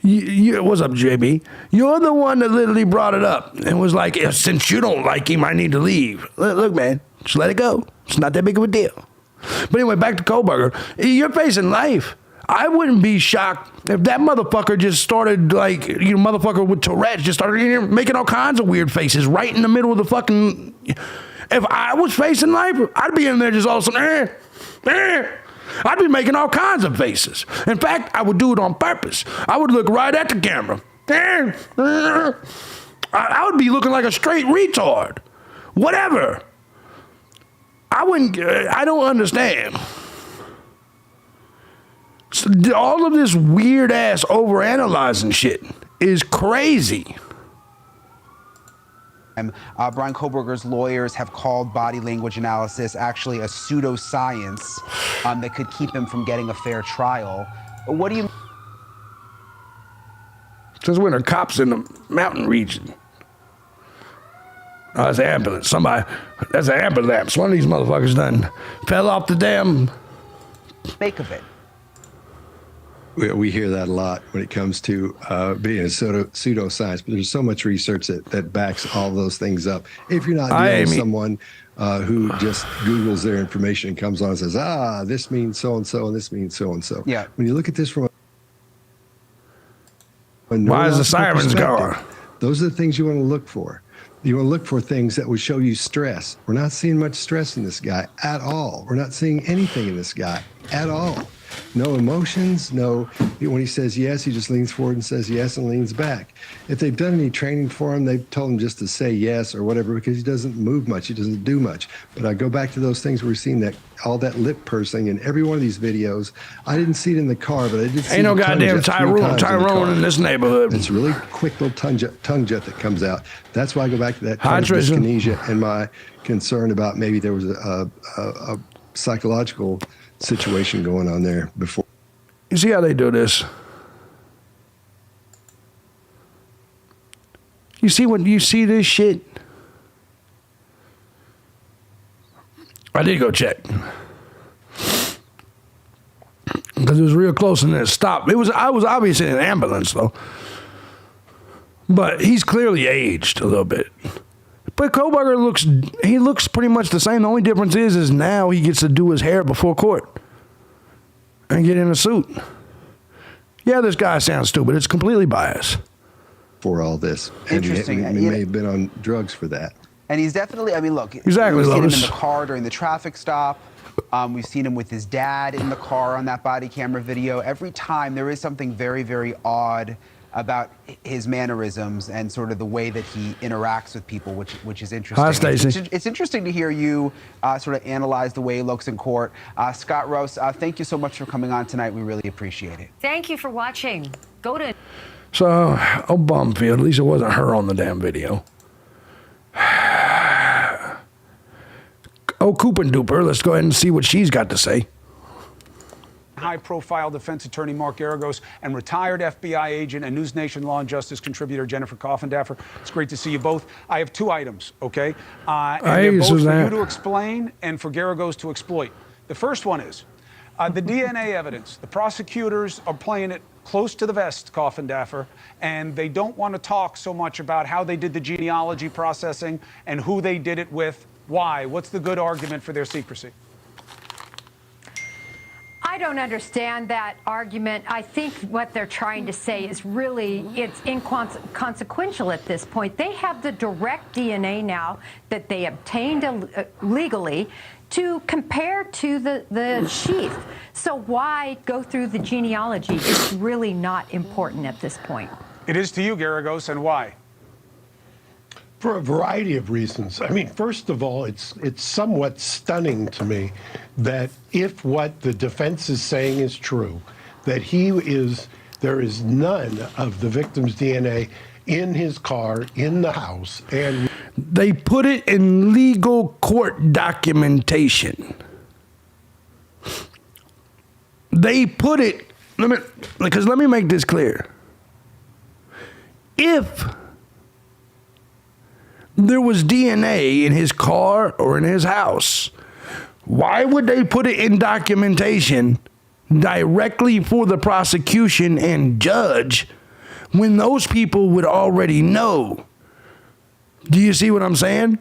What's up, JB? You're the one that literally brought it up and was like, since you don't like him, I need to leave. Look, man. Just let it go. It's not that big of a deal. But anyway, back to Kohberger. You're facing life. I wouldn't be shocked if that motherfucker just started motherfucker with Tourette's just started making all kinds of weird faces right in the middle of the fucking. If I was facing life, I'd be in there just all of a sudden, I'd be making all kinds of faces. In fact, I would do it on purpose. I would look right at the camera. I would be looking like a straight retard. Whatever. I don't understand. So all of this weird ass overanalyzing shit is crazy. Bryan Kohberger's lawyers have called body language analysis actually a pseudoscience that could keep him from getting a fair trial. What do you? Since when are cops in the mountain region? Oh, that's an ambulance. That's an ambulance. One of these motherfuckers done fell off the damn. Make of it. We hear that a lot when it comes to being a pseudoscience, but there's so much research that backs all those things up. If you're not dealing with someone who just Googles their information and comes on and says, this means so-and-so and this means so-and-so. Yeah. When you look at this from why is the sirens going? Those are the things you want to look for. You want to look for things that would show you stress. We're not seeing much stress in this guy at all. We're not seeing anything in this guy at all. No emotions, no, when he says yes, he just leans forward and says yes and leans back. If they've done any training for him, they've told him just to say yes or whatever because he doesn't move much, he doesn't do much. But I go back to those things where we're seeing that all that lip pursing in every one of these videos. I didn't see it in the car, but I did see Ain't no goddamn Tyrone in this neighborhood. It's a really quick little tongue jet that comes out. That's why I go back to that dyskinesia and my concern about maybe there was a psychological situation going on there before. You see how they do this? You see when you see this shit? I did go check. Because it was real close and then it stopped. I was obviously in an ambulance though. But he's clearly aged a little bit. But Kohberger looks pretty much the same. The only difference is now he gets to do his hair before court and get in a suit. Yeah, this guy sounds stupid. It's completely biased. For all this. And Interesting. He may have been on drugs for that. And he's definitely, I mean, look, Exactly, we've seen him in Lotus. the car during the traffic stop. We've seen him with his dad in the car on that body camera video. Every time there is something very, very odd about his mannerisms and sort of the way that he interacts with people, which is interesting. Hi, Stacey. It's interesting to hear you sort of analyze the way he looks in court. Scott Rouse, thank you so much for coming on tonight. We really appreciate it. Thank you for watching. Go to... So, oh, Bumfield, at least it wasn't her on the damn video. Oh, Cooper Duper, let's go ahead and see what she's got to say. High-profile defense attorney Mark Geragos and retired FBI agent and News Nation Law and Justice contributor Jennifer Coffindaffer. It's great to see you both. I have 2 items, okay? And they're both for you to explain and for Geragos to exploit. The first one is the DNA evidence. The prosecutors are playing it close to the vest, Coffindaffer, and they don't want to talk so much about how they did the genealogy processing and who they did it with. Why? What's the good argument for their secrecy? I don't understand that argument. I think what they're trying to say is really, it's inconsequential at this point. They have the direct DNA now that they obtained legally to compare to the sheath. So why go through the genealogy? It's really not important at this point. It is to you, Geragos, and why? For a variety of reasons. I mean, first of all, it's somewhat stunning to me that if what the defense is saying is true, that there is none of the victim's DNA in his car, in the house, and they put it in legal court documentation. They put it, let me make this clear. If there was DNA in his car or in his house, why would they put it in documentation directly for the prosecution and judge when those people would already know? Do you see what I'm saying?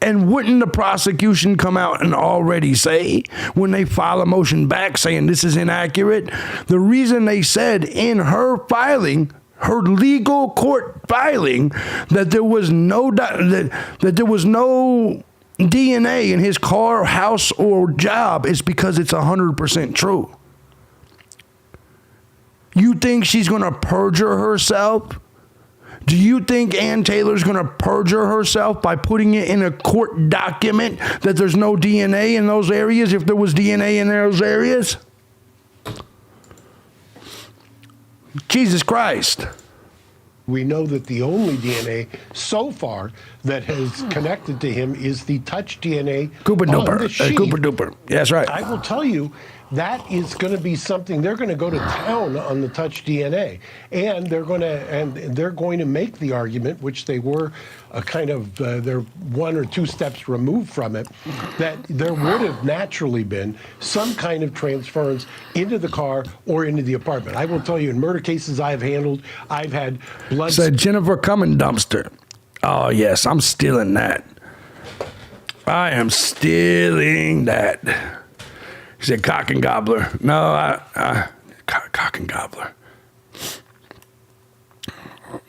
And wouldn't the prosecution come out and already say, when they file a motion back saying this is inaccurate, the reason they said in her filing, her legal court filing, that there was no that there was no DNA in his car, house, or job is because it's 100% true. You think she's going to perjure herself? Do you think Ann Taylor's going to perjure herself by putting it in a court document that there's no DNA in those areas if there was DNA in those areas? Jesus Christ. we know that the only DNA so far that has connected to him is the touch DNA Cooper on the Duper. sheet. Cooper Duper. That's right. I will tell you, that is going to be something. They're going to go to town on the touch DNA, and they're going to make the argument, which they were they're 1 or 2 steps removed from it, that there would have naturally been some kind of transference into the car or into the apartment. I will tell you, in murder cases I've handled, I've had blood. Said Jennifer Cumming dumpster. Oh yes, I'm stealing that. I am stealing that. He said cock and gobbler. No, cock and gobbler.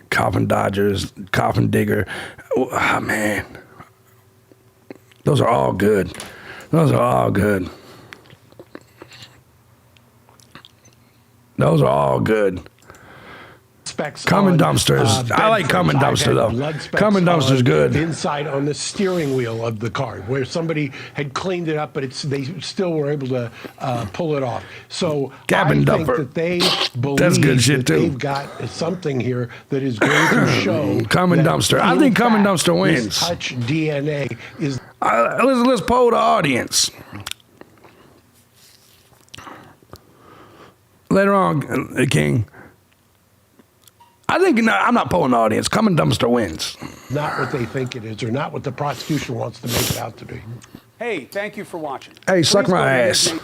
Coffin Dodgers, Coffin Digger. Oh, man. Those are all good. Those are all good. Those are all good. Common dumpsters. I like common dumpster though. Common dumpster's good. Inside on the steering wheel of the car, where somebody had cleaned it up, but they still were able to pull it off. So Cabin I think dumper. that they believe That's good shit, that too. they've got something here that is going to show. Common that dumpster. I in think common fact, dumpster this wins. touch DNA is. Let's poll the audience. Later on, King. I think I'm not polling the audience. Common dumpster wins. Not what they think it is, or not what the prosecution wants to make it out to be. Hey, thank you for watching. Hey, suck Please my go ahead ass. and-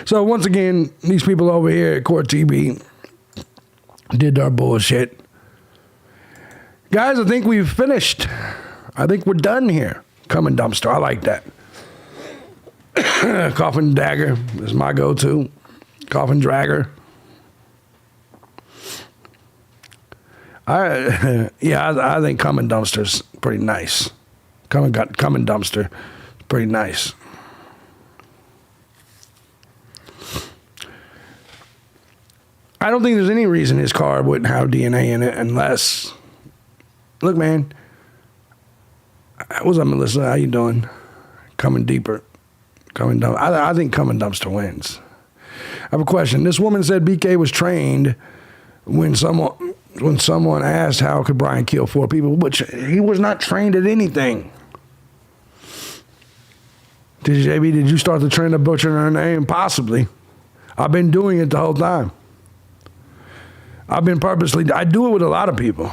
So once again, these people over here at Court TV did our bullshit. Guys, I think we've finished. I think we're done here. Common dumpster. I like that. Coffin dagger is my go-to. Coffin dragger. I think coming dumpster's pretty nice. Coming dumpster, pretty nice. I don't think there's any reason his car wouldn't have DNA in it unless. Look, man. What's up, Melissa? How you doing? Coming deeper. I think coming dumpster wins. I have a question. This woman said BK was trained when someone asked how could Bryan kill 4 people, which he was not trained at anything. JB, did you start the trend of butchering her name? Possibly. I've been doing it the whole time. I do it with a lot of people.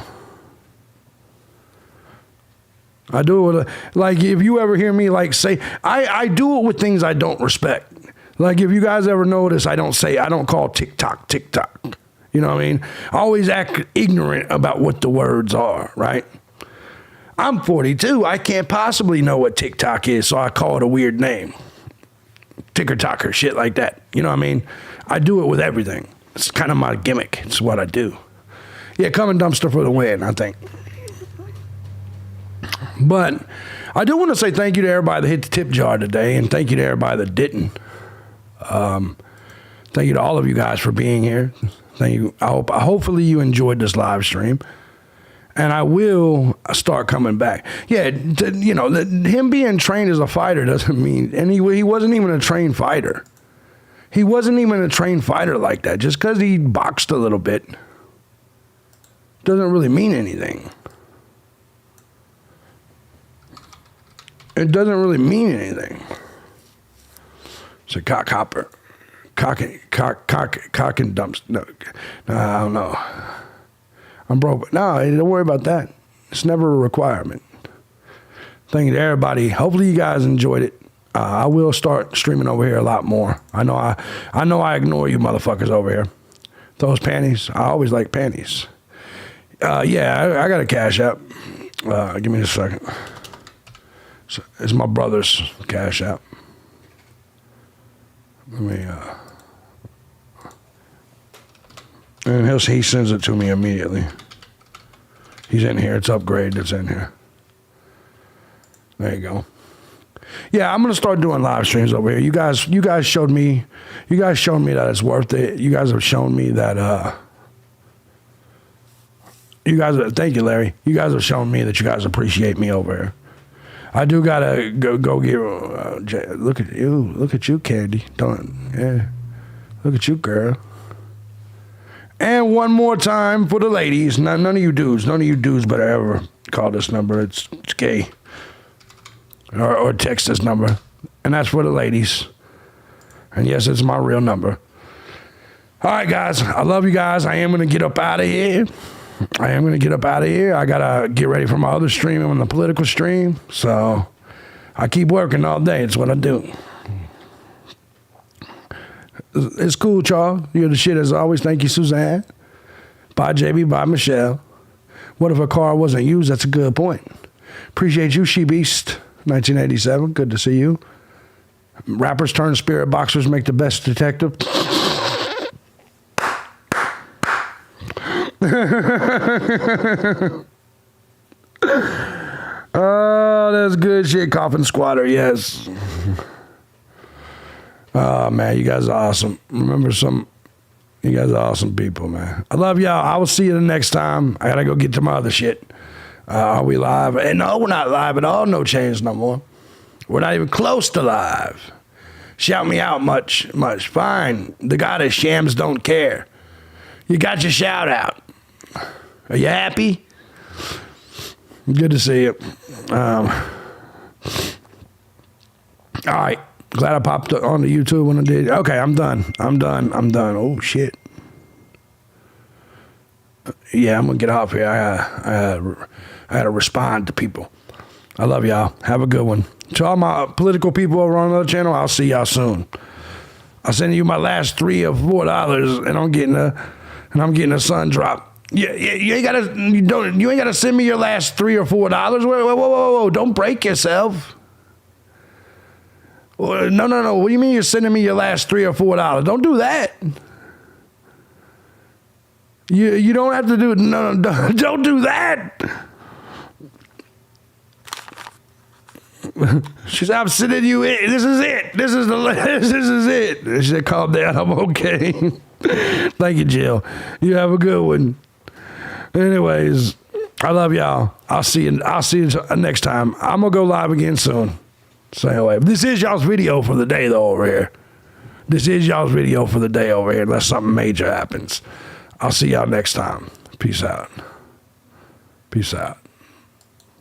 I do it with, like, if you ever hear me, like, say, I do it with things I don't respect. Like, if you guys ever notice, I don't call TikTok. You know what I mean? I always act ignorant about what the words are, right? I'm 42. I can't possibly know what TikTok is, so I call it a weird name. Ticker-tocker, shit like that. You know what I mean? I do it with everything. It's kind of my gimmick. It's what I do. Yeah, coming dumpster for the win, I think. But I do want to say thank you to everybody that hit the tip jar today, and thank you to everybody that didn't. Thank you to all of you guys for being here. Thank you. Hopefully you enjoyed this live stream, and I will start coming back. Yeah, you know, him being trained as a fighter doesn't mean, and he wasn't even a trained fighter. He wasn't even a trained fighter like that. Just because he boxed a little bit doesn't really mean anything. It doesn't really mean anything. It's a cock hopper. Cock and dumps. No, I don't know. I'm broke. No, don't worry about that. It's never a requirement. Thank you to everybody. Hopefully you guys enjoyed it. I will start streaming over here a lot more. I know I ignore you motherfuckers over here. Those panties. I always like panties. Yeah, I got a Cash App. Give me a second. It's my brother's Cash App. Let me, and he sends it to me immediately. He's in here. It's upgraded. It's in here. There you go. Yeah, I'm gonna start doing live streams over here. You guys showed me that it's worth it. You guys have shown me that. Thank you, Larry. You guys have shown me that you guys appreciate me over here. I do gotta go get. Look at you, Candy. Look at you, girl. And one more time for the ladies. None of you dudes better ever call this number. It's gay. Or text this number. And that's for the ladies. And yes, it's my real number. All right, guys. I love you guys. I am going to get up out of here. I got to get ready for my other stream on the political stream. So I keep working all day. It's what I do. It's cool, Charles. You're the shit as always. Thank you, Suzanne. Bye, JB. Bye, Michelle. What if a car wasn't used? That's a good point. Appreciate you, She Beast. 1987. Good to see you. Rappers turn spirit boxers make the best detective. Oh, that's good shit. Coffin Squatter, yes. Oh, man, you guys are awesome. You guys are awesome people, man. I love y'all. I will see you the next time. I gotta go get to my other shit. Are we live? And no, we're not live at all. No change no more. We're not even close to live. Shout me out much. Fine. The goddess Shams don't care. You got your shout out. Are you happy? Good to see you. All right. Glad I popped onto YouTube when I did. Okay, I'm done. Oh, shit. Yeah, I'm going to get off here. I had to respond to people. I love y'all. Have a good one. To all my political people over on the other channel, I'll see y'all soon. I'll send you my last $3 or $4, and I'm getting a sun drop. Yeah, you ain't gotta send me your last $3 or $4. Whoa! Don't break yourself. Well, no. What do you mean you're sending me your last $3 or $4? Don't do that. You don't have to do it. No, don't do that. She said, I'm sending you it. This is it. This is it. She said, calm down. I'm okay. Thank you, Jill. You have a good one. Anyways, I love y'all. I'll see you next time. I'm going to go live again soon. So anyway, this is y'all's video for the day, though, over here. This is y'all's video for the day over here, unless something major happens. I'll see y'all next time. Peace out. Peace out.